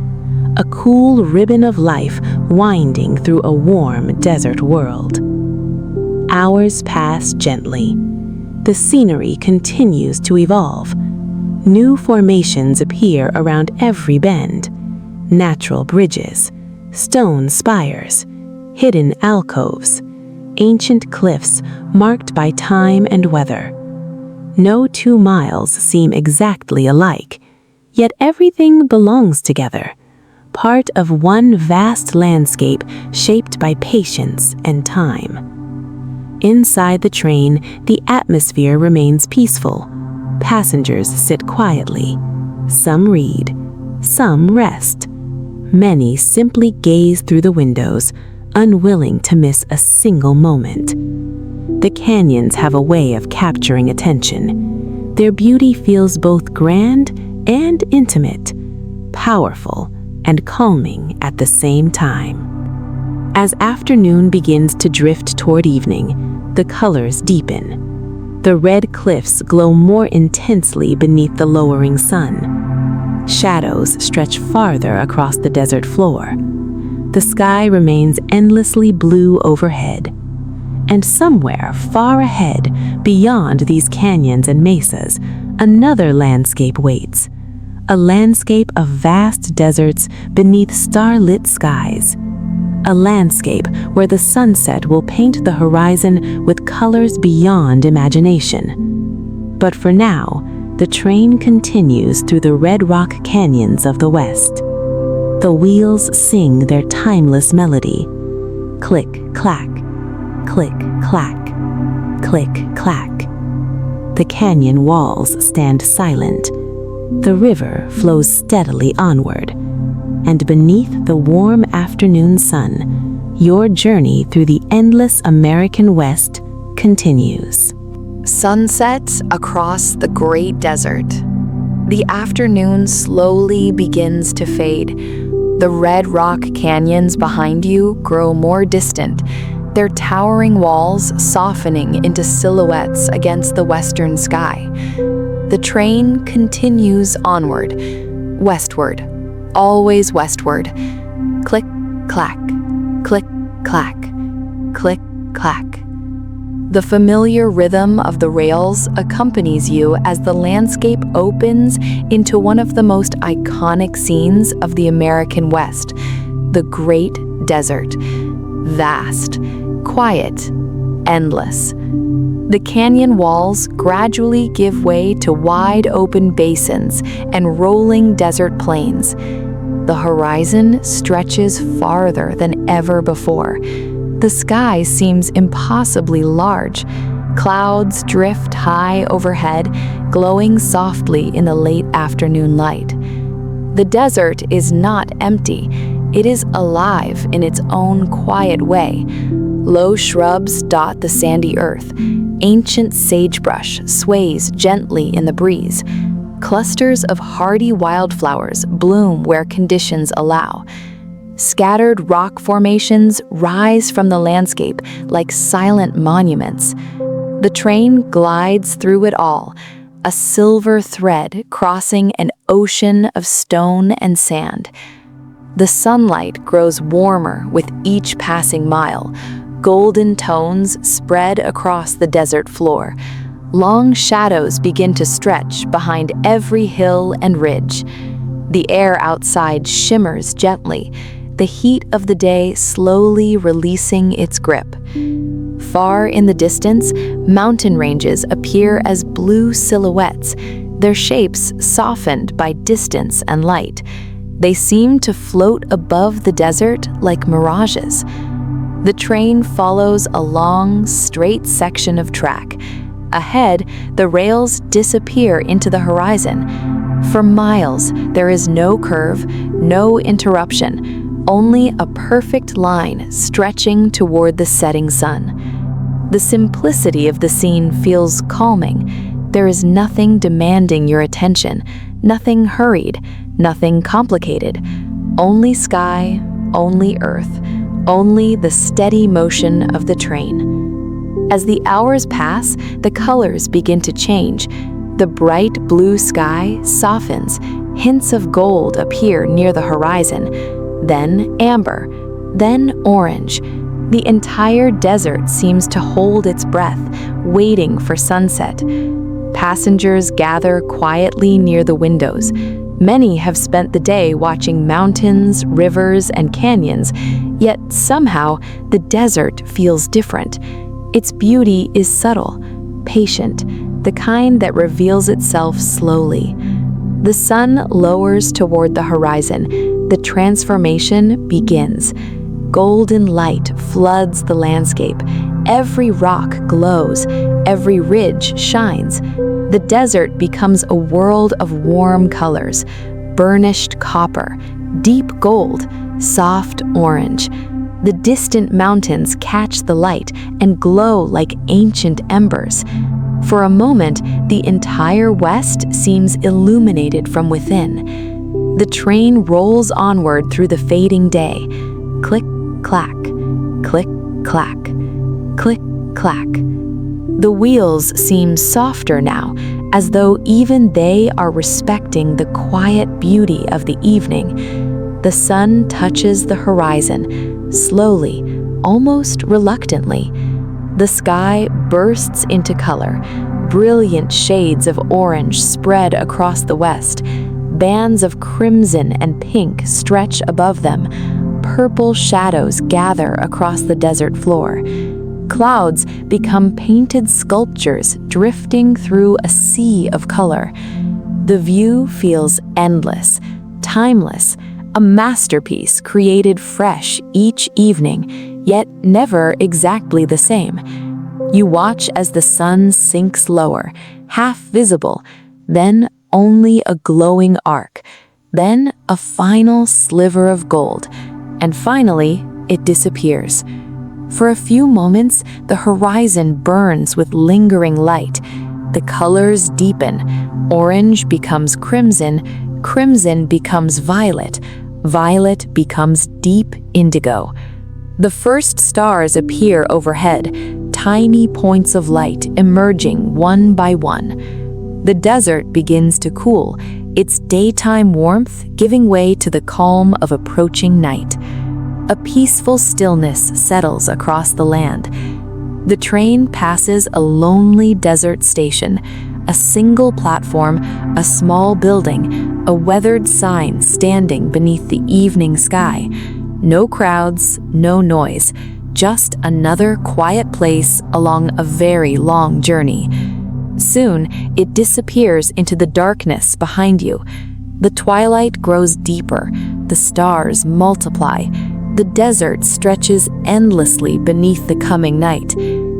a cool ribbon of life winding through a warm desert world. Hours pass gently. The scenery continues to evolve. New formations appear around every bend. Natural bridges, stone spires, hidden alcoves, ancient cliffs marked by time and weather. No 2 miles seem exactly alike, yet everything belongs together, part of one vast landscape shaped by patience and time. Inside the train, the atmosphere remains peaceful. Passengers sit quietly. Some read, some rest. Many simply gaze through the windows, unwilling to miss a single moment. The canyons have a way of capturing attention. Their beauty feels both grand and intimate, powerful and calming at the same time. As afternoon begins to drift toward evening, the colors deepen. The red cliffs glow more intensely beneath the lowering sun. Shadows stretch farther across the desert floor. The sky remains endlessly blue overhead. And somewhere far ahead, beyond these canyons and mesas, another landscape waits. A landscape of vast deserts beneath starlit skies. A landscape where the sunset will paint the horizon with colors beyond imagination. But for now, the train continues through the red rock canyons of the west. The wheels sing their timeless melody. Click, clack, click, clack, click, clack. The canyon walls stand silent. The river flows steadily onward. And beneath the warm afternoon sun, your journey through the endless American West continues. Sunsets across the great desert. The afternoon slowly begins to fade. The red rock canyons behind you grow more distant, their towering walls softening into silhouettes against the western sky. The train continues onward, westward, always westward. Click, clack, click, clack, click, clack. The familiar rhythm of the rails accompanies you as the landscape opens into one of the most iconic scenes of the American West, the Great Desert. Vast, quiet, endless. The canyon walls gradually give way to wide open basins and rolling desert plains. The horizon stretches farther than ever before. The sky seems impossibly large. Clouds drift high overhead, glowing softly in the late afternoon light. The desert is not empty. It is alive in its own quiet way. Low shrubs dot the sandy earth. Ancient sagebrush sways gently in the breeze. Clusters of hardy wildflowers bloom where conditions allow. Scattered rock formations rise from the landscape like silent monuments. The train glides through it all, a silver thread crossing an ocean of stone and sand. The sunlight grows warmer with each passing mile. Golden tones spread across the desert floor. Long shadows begin to stretch behind every hill and ridge. The air outside shimmers gently, the heat of the day slowly releasing its grip. Far in the distance, mountain ranges appear as blue silhouettes, their shapes softened by distance and light. They seem to float above the desert like mirages. The train follows a long, straight section of track. Ahead, the rails disappear into the horizon. For miles, there is no curve, no interruption, only a perfect line stretching toward the setting sun. The simplicity of the scene feels calming. There is nothing demanding your attention, nothing hurried, nothing complicated. Only sky, only earth, only the steady motion of the train. As the hours pass, the colors begin to change. The bright blue sky softens, Hints of gold appear near the horizon, then amber, then orange. The entire desert seems to hold its breath, waiting for sunset. Passengers gather quietly near the windows. Many have spent the day watching mountains, rivers, and canyons, yet somehow the desert feels different. Its beauty is subtle, patient, the kind that reveals itself slowly. The sun lowers toward the horizon. The transformation begins. Golden light floods the landscape. Every rock glows. Every ridge shines. The desert becomes a world of warm colors: burnished copper, deep gold, soft orange. The distant mountains catch the light and glow like ancient embers. For a moment, the entire west seems illuminated from within. The train rolls onward through the fading day. Click, clack, click, clack, click, clack. The wheels seem softer now, as though even they are respecting the quiet beauty of the evening. The sun touches the horizon, slowly, almost reluctantly. The sky bursts into color. Brilliant shades of orange spread across the west. Bands of crimson and pink stretch above them. Purple shadows gather across the desert floor. Clouds become painted sculptures drifting through a sea of color. The view feels endless, timeless, a masterpiece created fresh each evening, yet never exactly the same. You watch as the sun sinks lower, half visible, then only a glowing arc, then a final sliver of gold, and finally it disappears. For a few moments, the horizon burns with lingering light. The colors deepen. Orange becomes crimson, crimson becomes violet, violet becomes deep indigo. The first stars appear overhead, tiny points of light emerging one by one. The desert begins to cool, its daytime warmth giving way to the calm of approaching night. A peaceful stillness settles across the land. The train passes a lonely desert station, a single platform, a small building, a weathered sign standing beneath the evening sky. No crowds, no noise, just another quiet place along a very long journey. Soon, it disappears into the darkness behind you. The twilight grows deeper, the stars multiply. The desert stretches endlessly beneath the coming night,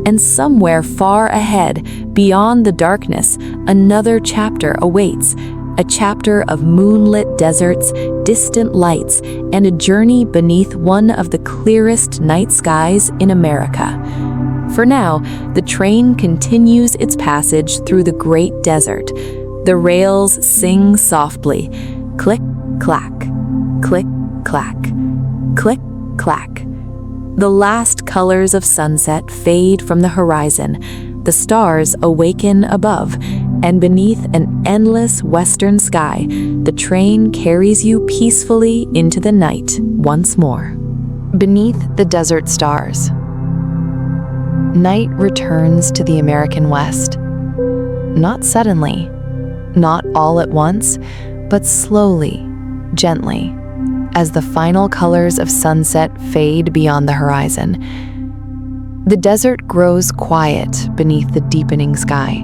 and somewhere far ahead, beyond the darkness, another chapter awaits, a chapter of moonlit deserts, distant lights, and a journey beneath one of the clearest night skies in America. For now, the train continues its passage through the great desert. The rails sing softly, click, clack, click, clack. Click, clack. The last colors of sunset fade from the horizon. The stars awaken above, and beneath an endless western sky, the train carries you peacefully into the night once more. Beneath the desert stars, night returns to the American West. Not suddenly, not all at once, but slowly, gently, as the final colors of sunset fade beyond the horizon. The desert grows quiet beneath the deepening sky.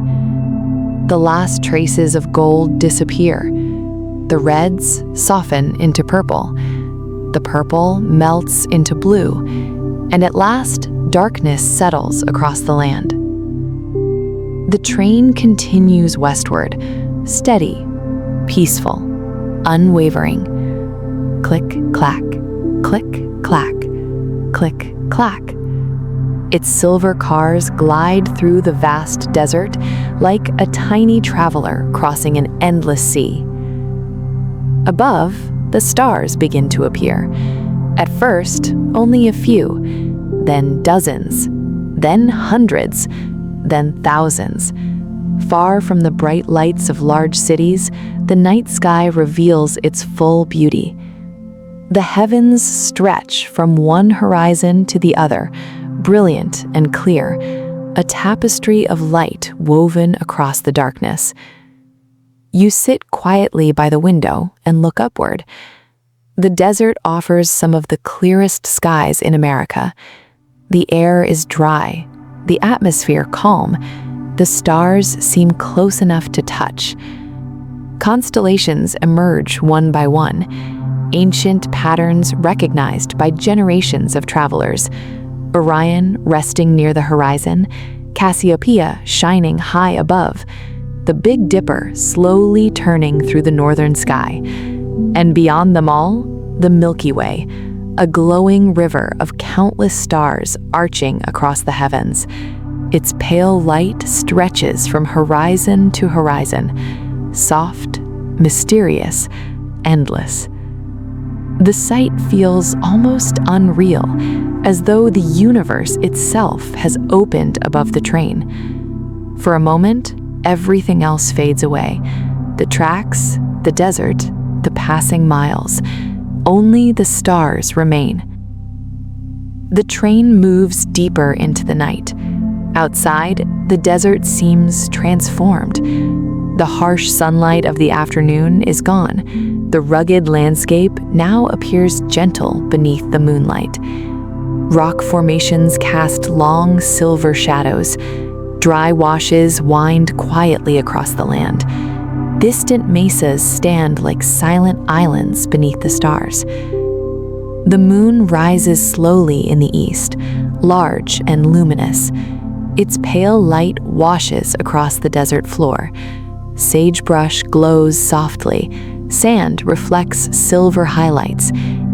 The last traces of gold disappear. The reds soften into purple. The purple melts into blue, and at last, darkness settles across the land. The train continues westward, steady, peaceful, unwavering. Click, clack, click, clack, click, clack. Its silver cars glide through the vast desert like a tiny traveler crossing an endless sea. Above, the stars begin to appear. At first, only a few, then dozens, then hundreds, then thousands. Far from the bright lights of large cities, the night sky reveals its full beauty. The heavens stretch from one horizon to the other, brilliant and clear, a tapestry of light woven across the darkness. You sit quietly by the window and look upward. The desert offers some of the clearest skies in America. The air is dry, the atmosphere calm. The stars seem close enough to touch. Constellations emerge one by one, ancient patterns recognized by generations of travelers. Orion resting near the horizon, Cassiopeia shining high above, the Big Dipper slowly turning through the northern sky, and beyond them all, the Milky Way, a glowing river of countless stars arching across the heavens. Its pale light stretches from horizon to horizon, soft, mysterious, endless. The sight feels almost unreal, as though the universe itself has opened above the train. For a moment, everything else fades away. The tracks, the desert, the passing miles. Only the stars remain. The train moves deeper into the night. Outside, the desert seems transformed. The harsh sunlight of the afternoon is gone. The rugged landscape now appears gentle beneath the moonlight. Rock formations cast long silver shadows. Dry washes wind quietly across the land. Distant mesas stand like silent islands beneath the stars. The moon rises slowly in the east, large and luminous. Its pale light washes across the desert floor. Sagebrush glows softly. Sand reflects silver highlights.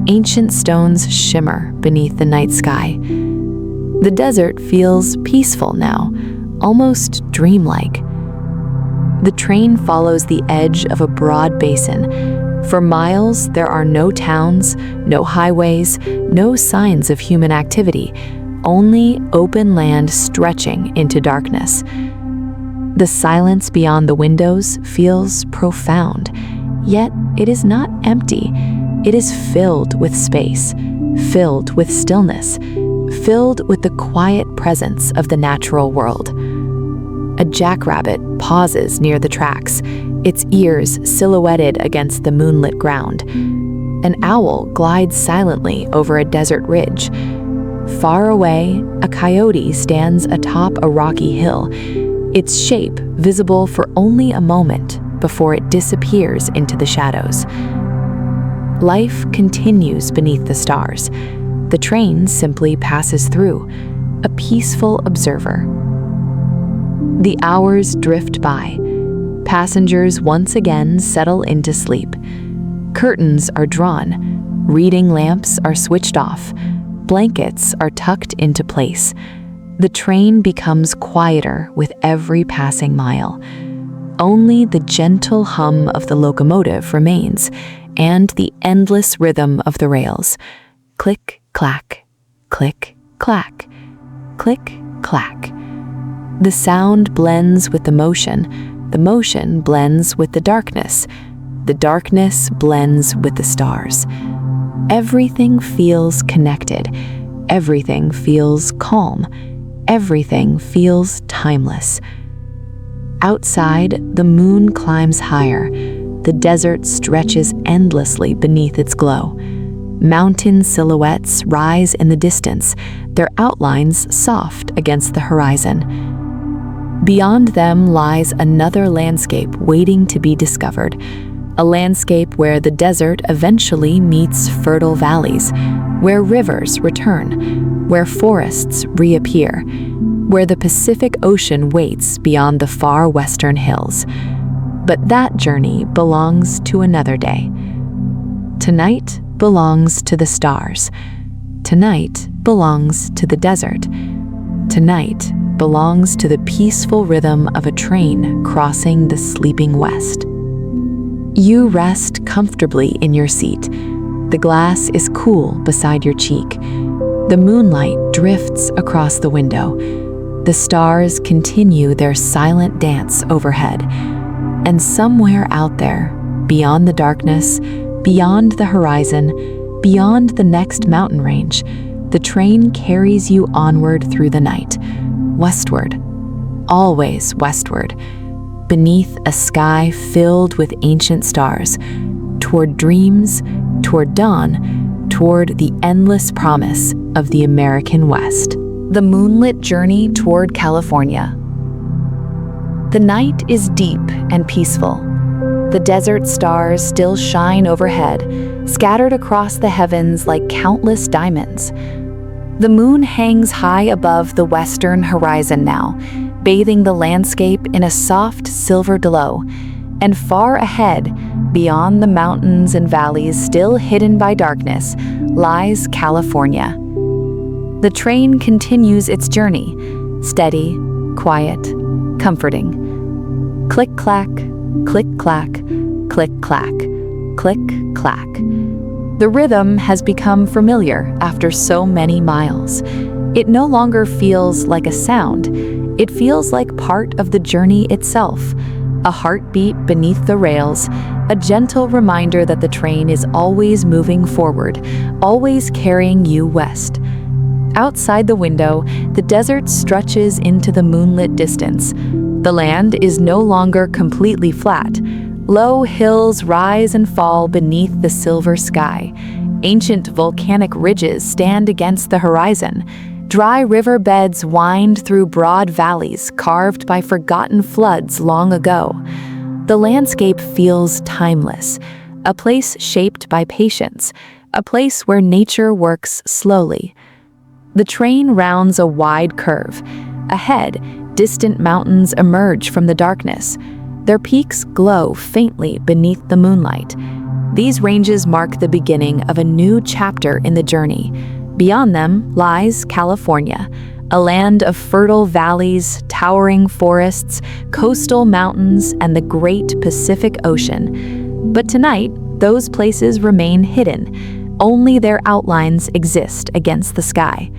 Ancient stones shimmer beneath the night sky. The desert feels peaceful now, almost dreamlike. The train follows the edge of a broad basin. For miles, there are no towns, no highways, no signs of human activity, only open land stretching into darkness. The silence beyond the windows feels profound, yet it is not empty. It is filled with space, filled with stillness, filled with the quiet presence of the natural world. A jackrabbit pauses near the tracks, its ears silhouetted against the moonlit ground. An owl glides silently over a desert ridge. Far away, a coyote stands atop a rocky hill, its shape visible for only a moment before it disappears into the shadows. Life continues beneath the stars. The train simply passes through, a peaceful observer. The hours drift by. Passengers once again settle into sleep. Curtains are drawn. Reading lamps are switched off. Blankets are tucked into place. The train becomes quieter with every passing mile. Only the gentle hum of the locomotive remains, and the endless rhythm of the rails. Click, clack, click, clack, click, clack. The sound blends with the motion blends with the darkness blends with the stars. Everything feels connected, everything feels calm, everything feels timeless. Outside, the moon climbs higher. The desert stretches endlessly beneath its glow. Mountain silhouettes rise in the distance, their outlines soft against the horizon. Beyond them lies another landscape waiting to be discovered, a landscape where the desert eventually meets fertile valleys, where rivers return, where forests reappear, where the Pacific Ocean waits beyond the far western hills. But that journey belongs to another day. Tonight belongs to the stars. Tonight belongs to the desert. Tonight belongs to the peaceful rhythm of a train crossing the sleeping west. You rest comfortably in your seat. The glass is cool beside your cheek. The moonlight drifts across the window. The stars continue their silent dance overhead, and somewhere out there, beyond the darkness, beyond the horizon, beyond the next mountain range, the train carries you onward through the night, westward, always westward, beneath a sky filled with ancient stars, toward dreams, toward dawn, toward the endless promise of the American West. The moonlit journey toward California. The night is deep and peaceful. The desert stars still shine overhead, scattered across the heavens like countless diamonds. The moon hangs high above the western horizon now, bathing the landscape in a soft silver glow. And far ahead, beyond the mountains and valleys still hidden by darkness, lies California. The train continues its journey, steady, quiet, comforting. Click-clack, click-clack, click-clack, click-clack. The rhythm has become familiar after so many miles. It no longer feels like a sound. It feels like part of the journey itself, a heartbeat beneath the rails, a gentle reminder that the train is always moving forward, always carrying you west. Outside the window, the desert stretches into the moonlit distance. The land is no longer completely flat. Low hills rise and fall beneath the silver sky. Ancient volcanic ridges stand against the horizon. Dry river beds wind through broad valleys carved by forgotten floods long ago. The landscape feels timeless, a place shaped by patience, a place where nature works slowly. The train rounds a wide curve. Ahead, distant mountains emerge from the darkness. Their peaks glow faintly beneath the moonlight. These ranges mark the beginning of a new chapter in the journey. Beyond them lies California, a land of fertile valleys, towering forests, coastal mountains, and the great Pacific Ocean. But tonight, those places remain hidden. Only their outlines exist against the sky.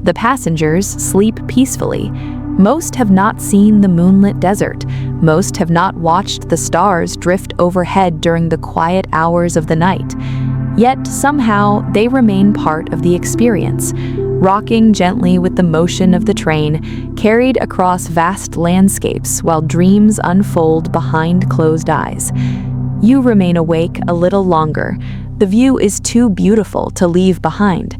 The passengers sleep peacefully. Most have not seen the moonlit desert. Most have not watched the stars drift overhead during the quiet hours of the night. Yet somehow they remain part of the experience, rocking gently with the motion of the train, carried across vast landscapes while dreams unfold behind closed eyes. You remain awake a little longer. The view is too beautiful to leave behind.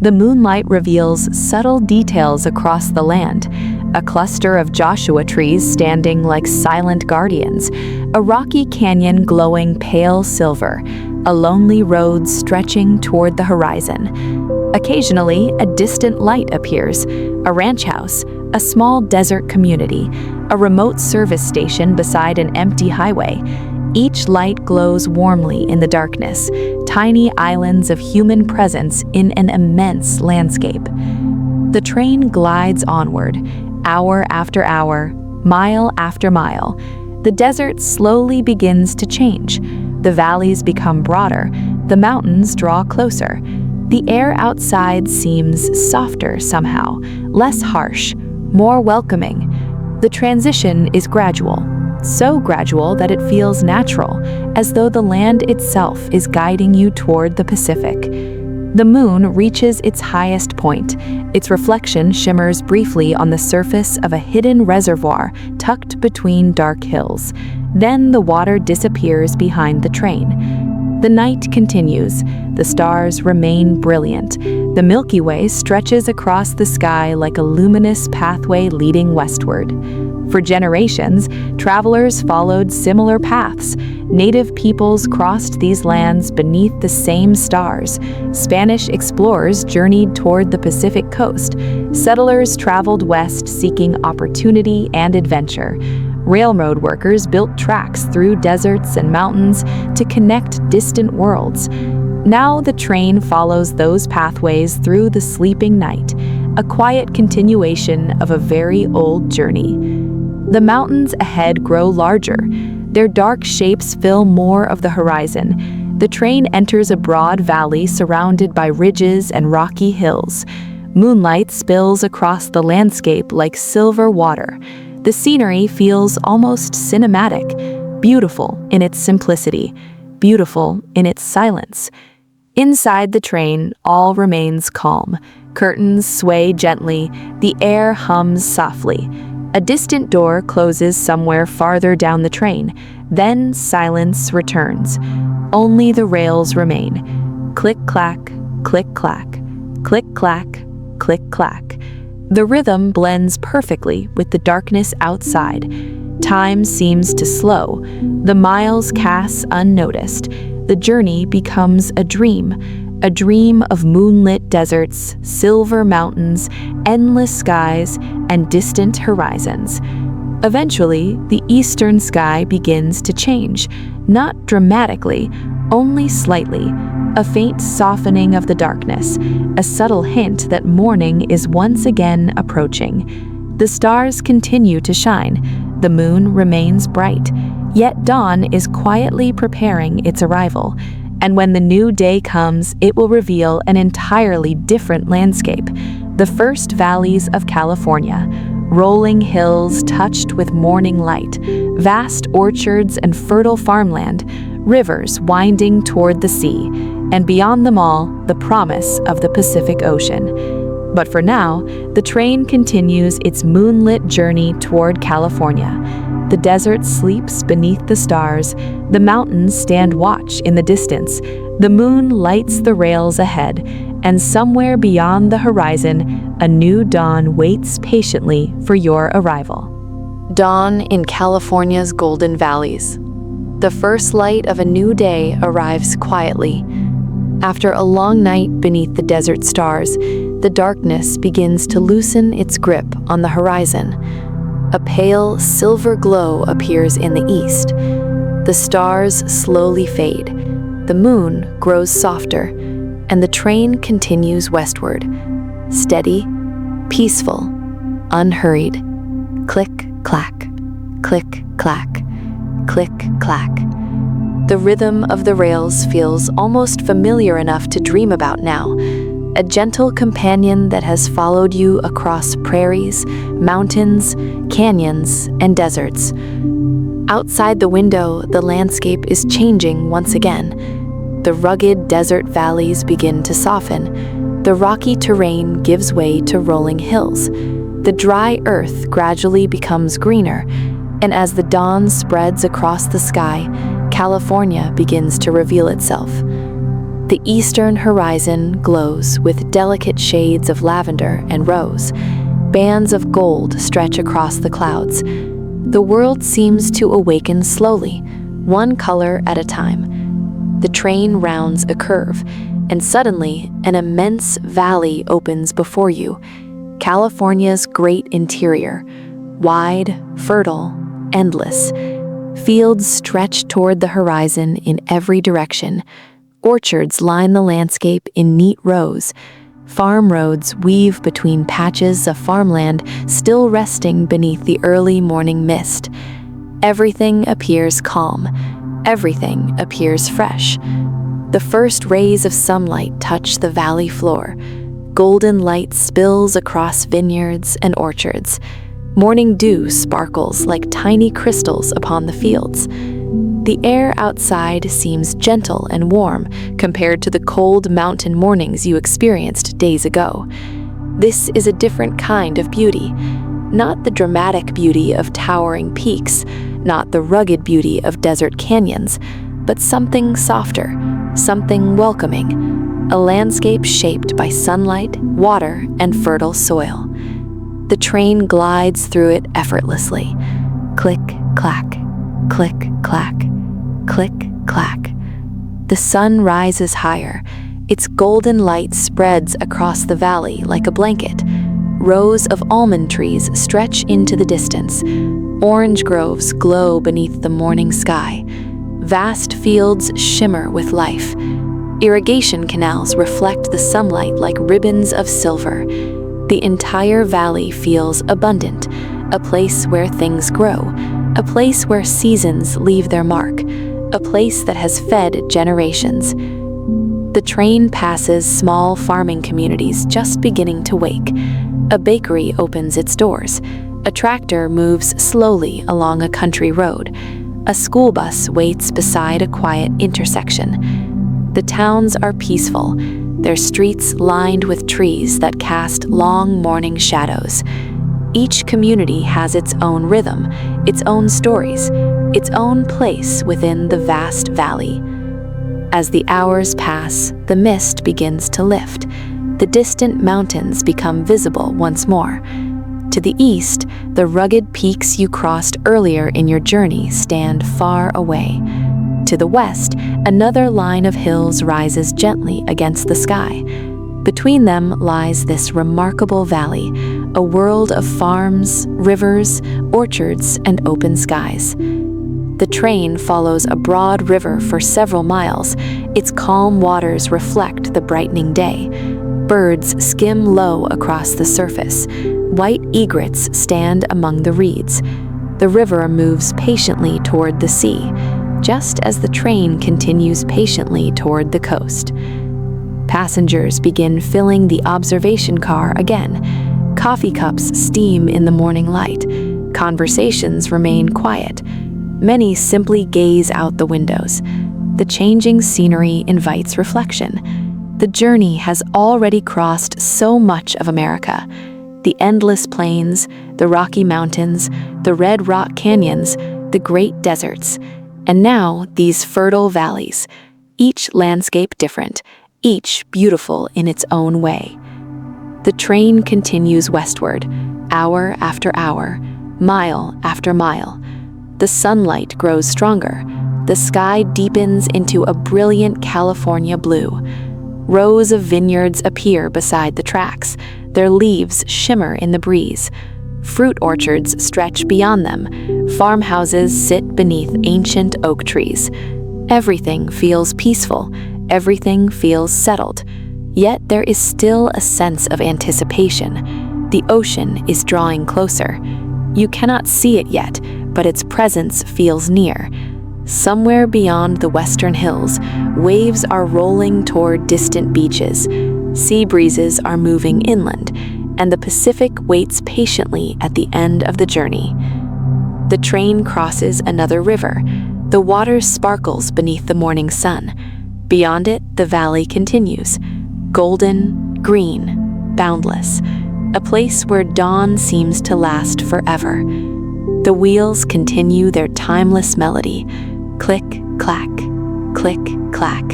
The moonlight reveals subtle details across the land, a cluster of Joshua trees standing like silent guardians, a rocky canyon glowing pale silver, a lonely road stretching toward the horizon. Occasionally, a distant light appears, a ranch house, a small desert community, a remote service station beside an empty highway. Each light glows warmly in the darkness, tiny islands of human presence in an immense landscape. The train glides onward, hour after hour, mile after mile. The desert slowly begins to change. The valleys become broader, the mountains draw closer. The air outside seems softer somehow, less harsh, more welcoming. The transition is gradual. So gradual that it feels natural, as though the land itself is guiding you toward the Pacific. The moon reaches its highest point. Its reflection shimmers briefly on the surface of a hidden reservoir tucked between dark hills. Then the water disappears behind the train. The night continues. The stars remain brilliant. The Milky Way stretches across the sky like a luminous pathway leading westward. For generations, travelers followed similar paths. Native peoples crossed these lands beneath the same stars. Spanish explorers journeyed toward the Pacific coast. Settlers traveled west seeking opportunity and adventure. Railroad workers built tracks through deserts and mountains to connect distant worlds. Now the train follows those pathways through the sleeping night, a quiet continuation of a very old journey. The mountains ahead grow larger. Their dark shapes fill more of the horizon. The train enters a broad valley surrounded by ridges and rocky hills. Moonlight spills across the landscape like silver water. The scenery feels almost cinematic, beautiful in its simplicity, beautiful in its silence. Inside the train, all remains calm. Curtains sway gently, the air hums softly. A distant door closes somewhere farther down the train. Then silence returns. Only the rails remain. Click-clack, click-clack, click-clack, click-clack. The rhythm blends perfectly with the darkness outside. Time seems to slow. The miles pass unnoticed. The journey becomes a dream of moonlit deserts, silver mountains, endless skies, and distant horizons. Eventually, the eastern sky begins to change, not dramatically, only slightly, a faint softening of the darkness, a subtle hint that morning is once again approaching. The stars continue to shine, the moon remains bright, yet dawn is quietly preparing its arrival. And when the new day comes, it will reveal an entirely different landscape. The first valleys of California, rolling hills touched with morning light, vast orchards and fertile farmland, rivers winding toward the sea, and beyond them all, the promise of the Pacific Ocean. But for now, the train continues its moonlit journey toward California. The desert sleeps beneath the stars, the mountains stand watch in the distance, the moon lights the rails ahead, and somewhere beyond the horizon, a new dawn waits patiently for your arrival. Dawn in California's Golden Valleys. The first light of a new day arrives quietly. After a long night beneath the desert stars, the darkness begins to loosen its grip on the horizon. A pale silver glow appears in the east. The stars slowly fade. The moon grows softer, and the train continues westward. Steady, peaceful, unhurried. Click-clack, click-clack, click-clack. The rhythm of the rails feels almost familiar enough to dream about now. A gentle companion that has followed you across prairies, mountains, canyons, and deserts. Outside the window, the landscape is changing once again. The rugged desert valleys begin to soften. The rocky terrain gives way to rolling hills. The dry earth gradually becomes greener, and as the dawn spreads across the sky, California begins to reveal itself. The eastern horizon glows with delicate shades of lavender and rose. Bands of gold stretch across the clouds. The world seems to awaken slowly, one color at a time. The train rounds a curve, and suddenly an immense valley opens before you. California's great interior, wide, fertile, endless. Fields stretch toward the horizon in every direction. Orchards line the landscape in neat rows. Farm roads weave between patches of farmland still resting beneath the early morning mist. Everything appears calm. Everything appears fresh. The first rays of sunlight touch the valley floor. Golden light spills across vineyards and orchards. Morning dew sparkles like tiny crystals upon the fields. The air outside seems gentle and warm compared to the cold mountain mornings you experienced days ago. This is a different kind of beauty, not the dramatic beauty of towering peaks, not the rugged beauty of desert canyons, but something softer, something welcoming, a landscape shaped by sunlight, water, and fertile soil. The train glides through it effortlessly. Click, clack, click, clack. Click, clack. The sun rises higher. Its golden light spreads across the valley like a blanket. Rows of almond trees stretch into the distance. Orange groves glow beneath the morning sky. Vast fields shimmer with life. Irrigation canals reflect the sunlight like ribbons of silver. The entire valley feels abundant, a place where things grow, a place where seasons leave their mark, a place that has fed generations. The The train passes small farming communities just beginning to wake. A bakery opens its doors. A tractor moves slowly along a country road. A school bus waits beside a quiet intersection. The towns are peaceful, their streets lined with trees that cast long morning shadows. Each community has its own rhythm, its own stories, its own place within the vast valley. As the hours pass, the mist begins to lift. The distant mountains become visible once more. To the east, the rugged peaks you crossed earlier in your journey stand far away. To the west, another line of hills rises gently against the sky. Between them lies this remarkable valley, a world of farms, rivers, orchards, and open skies. The train follows a broad river for several miles. Its calm waters reflect the brightening day. Birds skim low across the surface. White egrets stand among the reeds. The river moves patiently toward the sea, just as the train continues patiently toward the coast. Passengers begin filling the observation car again. Coffee cups steam in the morning light. Conversations remain quiet. Many simply gaze out the windows. The changing scenery invites reflection. The journey has already crossed so much of America. The endless plains, the Rocky Mountains, the red rock canyons, the great deserts, and now these fertile valleys, each landscape different, each beautiful in its own way. The train continues westward, hour after hour, mile after mile. The sunlight grows stronger. The sky deepens into a brilliant California blue. Rows of vineyards appear beside the tracks. Their leaves shimmer in the breeze. Fruit orchards stretch beyond them. Farmhouses sit beneath ancient oak trees. Everything feels peaceful. Everything feels settled. Yet there is still a sense of anticipation. The ocean is drawing closer. You cannot see it yet, but its presence feels near. Somewhere beyond the western hills, waves are rolling toward distant beaches. Sea breezes are moving inland, and the Pacific waits patiently at the end of the journey. The train crosses another river. The water sparkles beneath the morning sun. Beyond it, the valley continues. Golden, green, boundless. A place where dawn seems to last forever. The wheels continue their timeless melody. Click, clack, click, clack,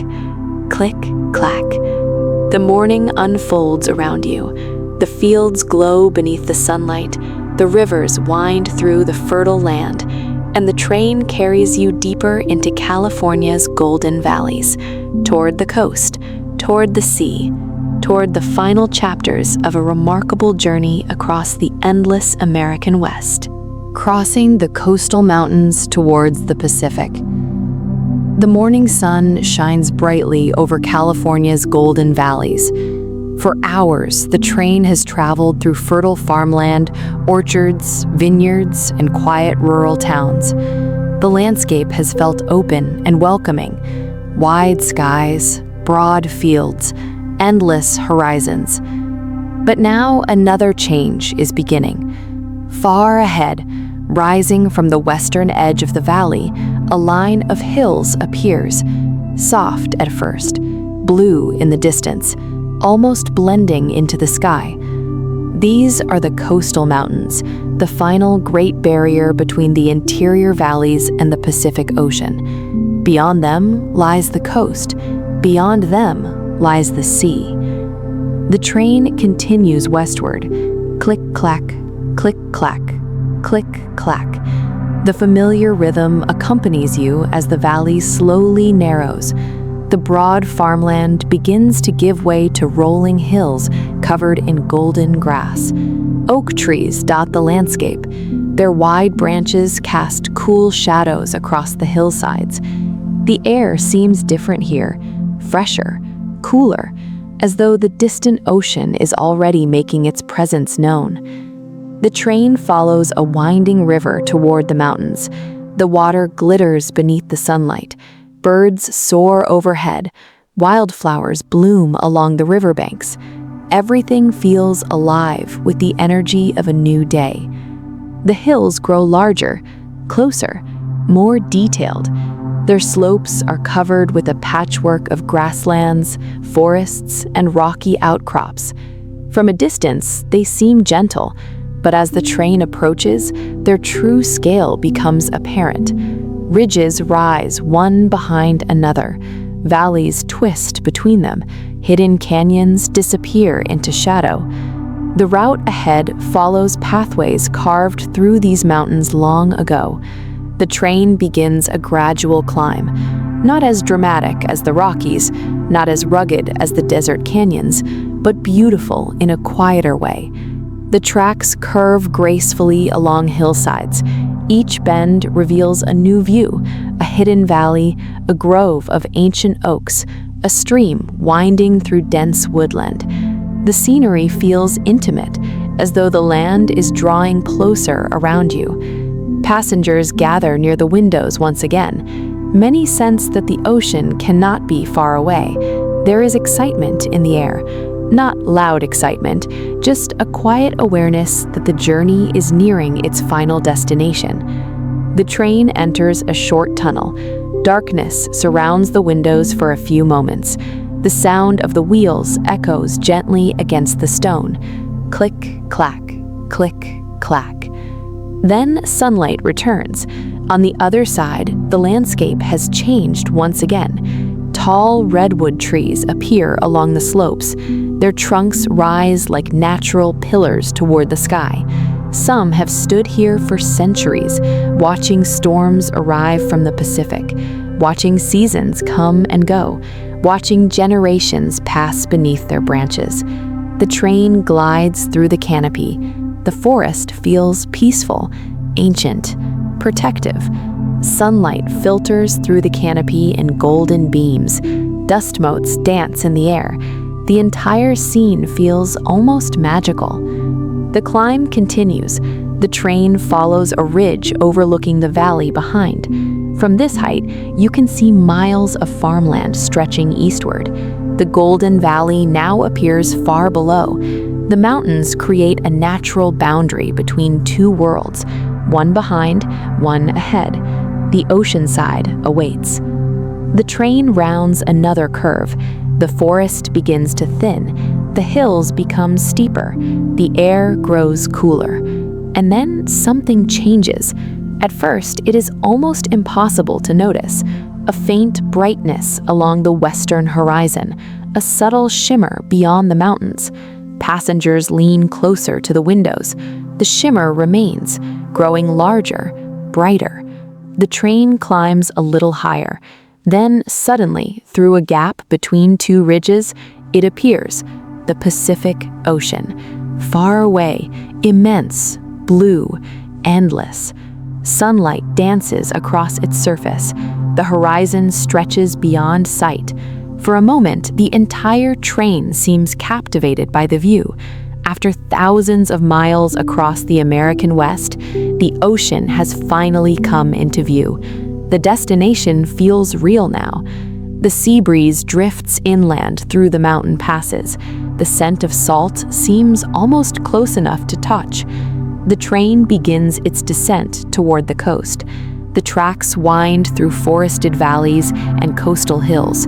click, clack. The morning unfolds around you. The fields glow beneath the sunlight. The rivers wind through the fertile land. And the train carries you deeper into California's golden valleys, toward the coast, toward the sea, toward the final chapters of a remarkable journey across the endless American West. Crossing the coastal mountains towards the Pacific. The morning sun shines brightly over California's golden valleys. For hours, the train has traveled through fertile farmland, orchards, vineyards, and quiet rural towns. The landscape has felt open and welcoming. Wide skies, broad fields, endless horizons. But now another change is beginning. Far ahead, rising from the western edge of the valley, a line of hills appears, soft at first, blue in the distance, almost blending into the sky. These are the coastal mountains, the final great barrier between the interior valleys and the Pacific Ocean. Beyond them lies the coast. Beyond them lies the sea. The train continues westward. Click, clack, click, clack, click, clack. The familiar rhythm accompanies you as the valley slowly narrows. The broad farmland begins to give way to rolling hills covered in golden grass. Oak trees dot the landscape. Their wide branches cast cool shadows across the hillsides. The air seems different here, fresher, cooler, as though the distant ocean is already making its presence known. The train follows a winding river toward the mountains. The water glitters beneath the sunlight. Birds soar overhead. Wildflowers bloom along the riverbanks. Everything feels alive with the energy of a new day. The hills grow larger, closer, more detailed. Their slopes are covered with a patchwork of grasslands, forests, and rocky outcrops. From a distance, they seem gentle, but as the train approaches, their true scale becomes apparent. Ridges rise one behind another. Valleys twist between them. Hidden canyons disappear into shadow. The route ahead follows pathways carved through these mountains long ago. The train begins a gradual climb, not as dramatic as the Rockies, not as rugged as the desert canyons, but beautiful in a quieter way. The tracks curve gracefully along hillsides. Each bend reveals a new view, a hidden valley, a grove of ancient oaks, a stream winding through dense woodland. The scenery feels intimate, as though the land is drawing closer around you. Passengers gather near the windows once again. Many sense that the ocean cannot be far away. There is excitement in the air. Not loud excitement, just a quiet awareness that the journey is nearing its final destination. The train enters a short tunnel. Darkness surrounds the windows for a few moments. The sound of the wheels echoes gently against the stone. Click, clack, click, clack. Then sunlight returns. On the other side, the landscape has changed once again. Tall redwood trees appear along the slopes. Their trunks rise like natural pillars toward the sky. Some have stood here for centuries, watching storms arrive from the Pacific, watching seasons come and go, watching generations pass beneath their branches. The train glides through the canopy. The forest feels peaceful, ancient, protective. Sunlight filters through the canopy in golden beams. Dust motes dance in the air. The entire scene feels almost magical. The climb continues. The train follows a ridge overlooking the valley behind. From this height, you can see miles of farmland stretching eastward. The Golden Valley now appears far below. The mountains create a natural boundary between two worlds, one behind, one ahead. The ocean side awaits. The train rounds another curve. The forest begins to thin. The hills become steeper. The air grows cooler. And then something changes. At first, it is almost impossible to notice. A faint brightness along the western horizon, a subtle shimmer beyond the mountains. Passengers lean closer to the windows. The shimmer remains, growing larger, brighter. The train climbs a little higher. Then, suddenly, through a gap between two ridges, it appears, the Pacific Ocean. Far away, immense, blue, endless. Sunlight dances across its surface. The horizon stretches beyond sight. For a moment, the entire train seems captivated by the view. After thousands of miles across the American West, the ocean has finally come into view. The destination feels real now. The sea breeze drifts inland through the mountain passes. The scent of salt seems almost close enough to touch. The train begins its descent toward the coast. The tracks wind through forested valleys and coastal hills.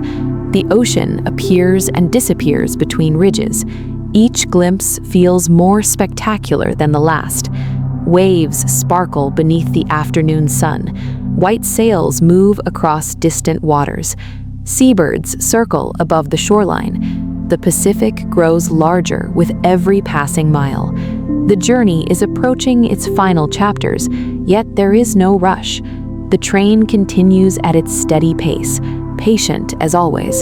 The ocean appears and disappears between ridges. Each glimpse feels more spectacular than the last. Waves sparkle beneath the afternoon sun. White sails move across distant waters. Seabirds circle above the shoreline. The Pacific grows larger with every passing mile. The journey is approaching its final chapters, yet there is no rush. The train continues at its steady pace, patient as always.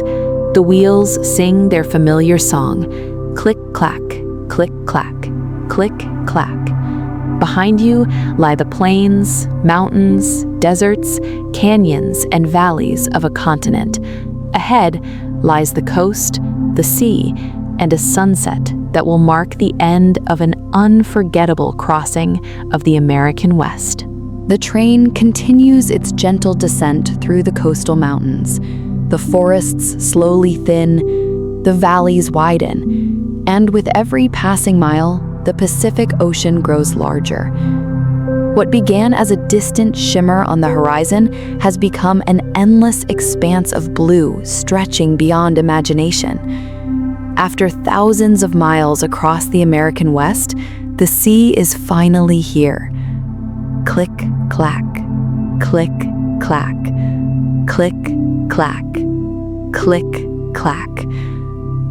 The wheels sing their familiar song, click-clack, click-clack, click-clack. Behind you lie the plains, mountains, deserts, canyons, and valleys of a continent. Ahead lies the coast, the sea, and a sunset that will mark the end of an unforgettable crossing of the American West. The train continues its gentle descent through the coastal mountains. The forests slowly thin, the valleys widen, and with every passing mile, the Pacific Ocean grows larger. What began as a distant shimmer on the horizon has become an endless expanse of blue stretching beyond imagination. After thousands of miles across the American West, the sea is finally here. Click, clack, click, clack, click, clack, click, clack.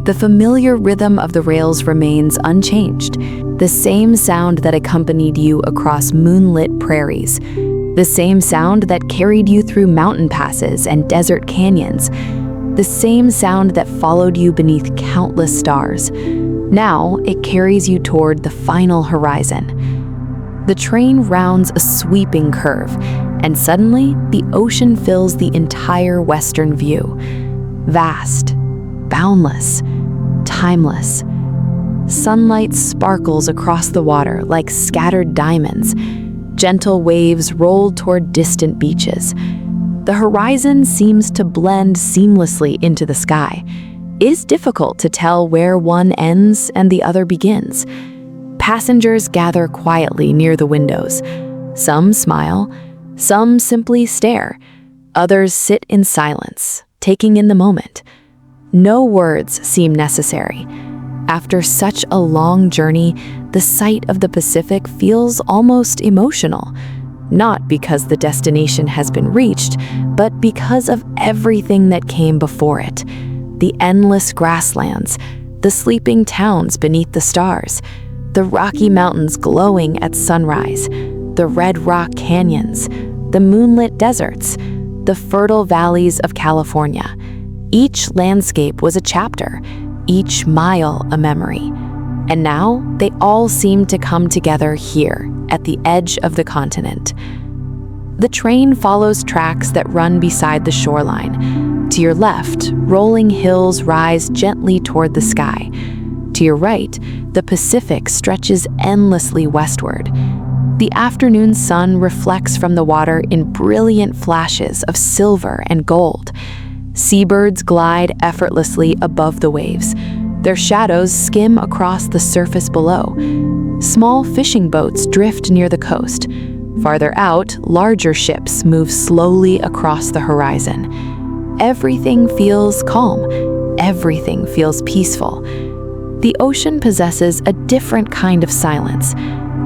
The familiar rhythm of the rails remains unchanged, the same sound that accompanied you across moonlit prairies, the same sound that carried you through mountain passes and desert canyons, the same sound that followed you beneath countless stars. Now it carries you toward the final horizon. The train rounds a sweeping curve, and suddenly the ocean fills the entire western view. Vast, boundless, timeless. Sunlight sparkles across the water like scattered diamonds. Gentle waves roll toward distant beaches. The horizon seems to blend seamlessly into the sky. It is difficult to tell where one ends and the other begins. Passengers gather quietly near the windows. Some smile, some simply stare. Others sit in silence, taking in the moment. No words seem necessary. After such a long journey, the sight of the Pacific feels almost emotional. Not because the destination has been reached, but because of everything that came before it. The endless grasslands, the sleeping towns beneath the stars, the Rocky Mountains glowing at sunrise, the red rock canyons, the moonlit deserts, the fertile valleys of California. Each landscape was a chapter, each mile a memory. And now they all seem to come together here at the edge of the continent. The train follows tracks that run beside the shoreline. To your left, rolling hills rise gently toward the sky. To your right, the Pacific stretches endlessly westward. The afternoon sun reflects from the water in brilliant flashes of silver and gold. Seabirds glide effortlessly above the waves. Their shadows skim across the surface below. Small fishing boats drift near the coast. Farther out, larger ships move slowly across the horizon. Everything feels calm. Everything feels peaceful. The ocean possesses a different kind of silence.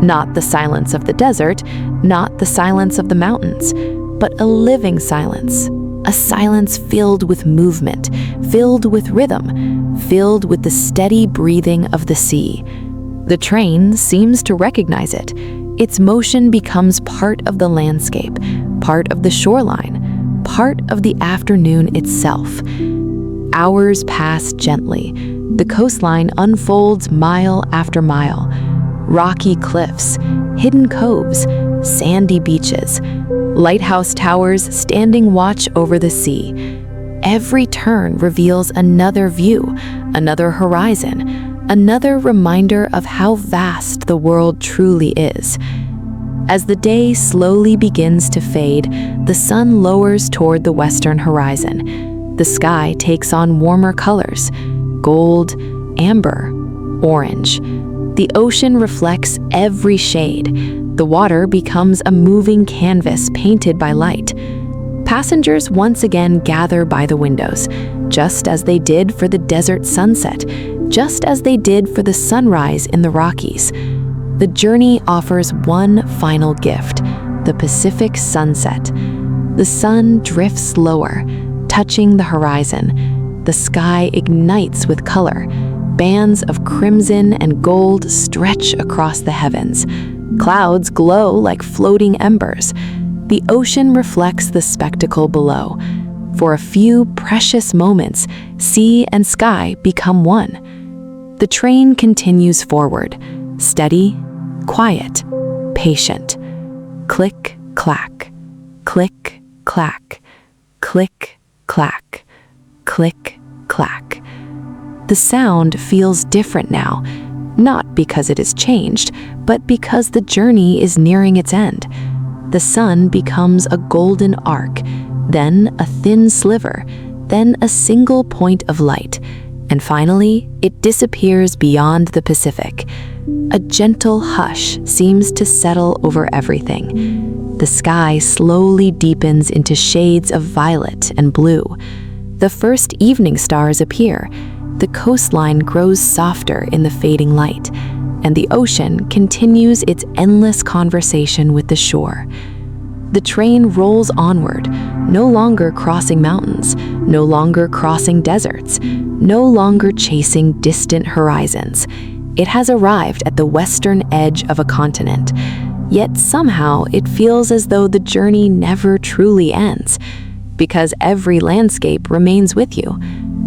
Not the silence of the desert, not the silence of the mountains, but a living silence. A silence filled with movement, filled with rhythm, filled with the steady breathing of the sea. The train seems to recognize it. Its motion becomes part of the landscape, part of the shoreline, part of the afternoon itself. Hours pass gently. The coastline unfolds mile after mile. Rocky cliffs, hidden coves, sandy beaches, lighthouse towers standing watch over the sea. Every turn reveals another view, another horizon, another reminder of how vast the world truly is. As the day slowly begins to fade, the sun lowers toward the western horizon. The sky takes on warmer colors: gold, amber, orange. The ocean reflects every shade. The water becomes a moving canvas painted by light. Passengers once again gather by the windows, just as they did for the desert sunset, just as they did for the sunrise in the Rockies. The journey offers one final gift: the Pacific sunset. The sun drifts lower, touching the horizon. The sky ignites with color. Bands of crimson and gold stretch across the heavens. Clouds glow like floating embers. The ocean reflects the spectacle below. For a few precious moments, sea and sky become one. The train continues forward, steady, quiet, patient. Click, clack, click, clack, click, clack, click, clack. The sound feels different now, not because it has changed, but because the journey is nearing its end. The sun becomes a golden arc, then a thin sliver, then a single point of light, and finally, it disappears beyond the Pacific. A gentle hush seems to settle over everything. The sky slowly deepens into shades of violet and blue. The first evening stars appear. The coastline grows softer in the fading light, and the ocean continues its endless conversation with the shore. The train rolls onward, no longer crossing mountains, no longer crossing deserts, no longer chasing distant horizons. It has arrived at the western edge of a continent, yet somehow it feels as though the journey never truly ends, because every landscape remains with you.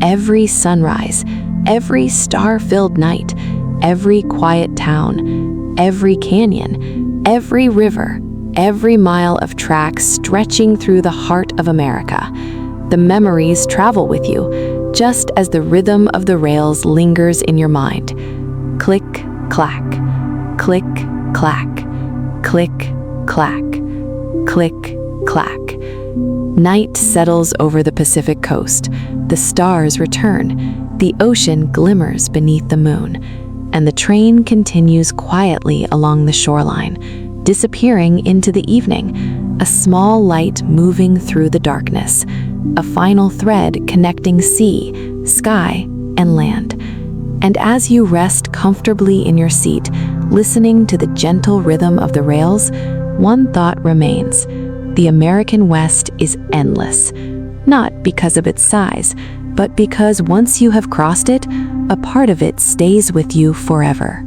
Every sunrise, every star-filled night, every quiet town, every canyon, every river, every mile of track stretching through the heart of America. The memories travel with you, just as the rhythm of the rails lingers in your mind. Click, clack, click, clack, click, clack, click, clack. Night settles over the Pacific coast. The stars return. The ocean glimmers beneath the moon, and the train continues quietly along the shoreline, disappearing into the evening, a small light moving through the darkness, a final thread connecting sea, sky, and land. And as you rest comfortably in your seat, listening to the gentle rhythm of the rails, one thought remains. The American West is endless, not because of its size, but because once you have crossed it, a part of it stays with you forever.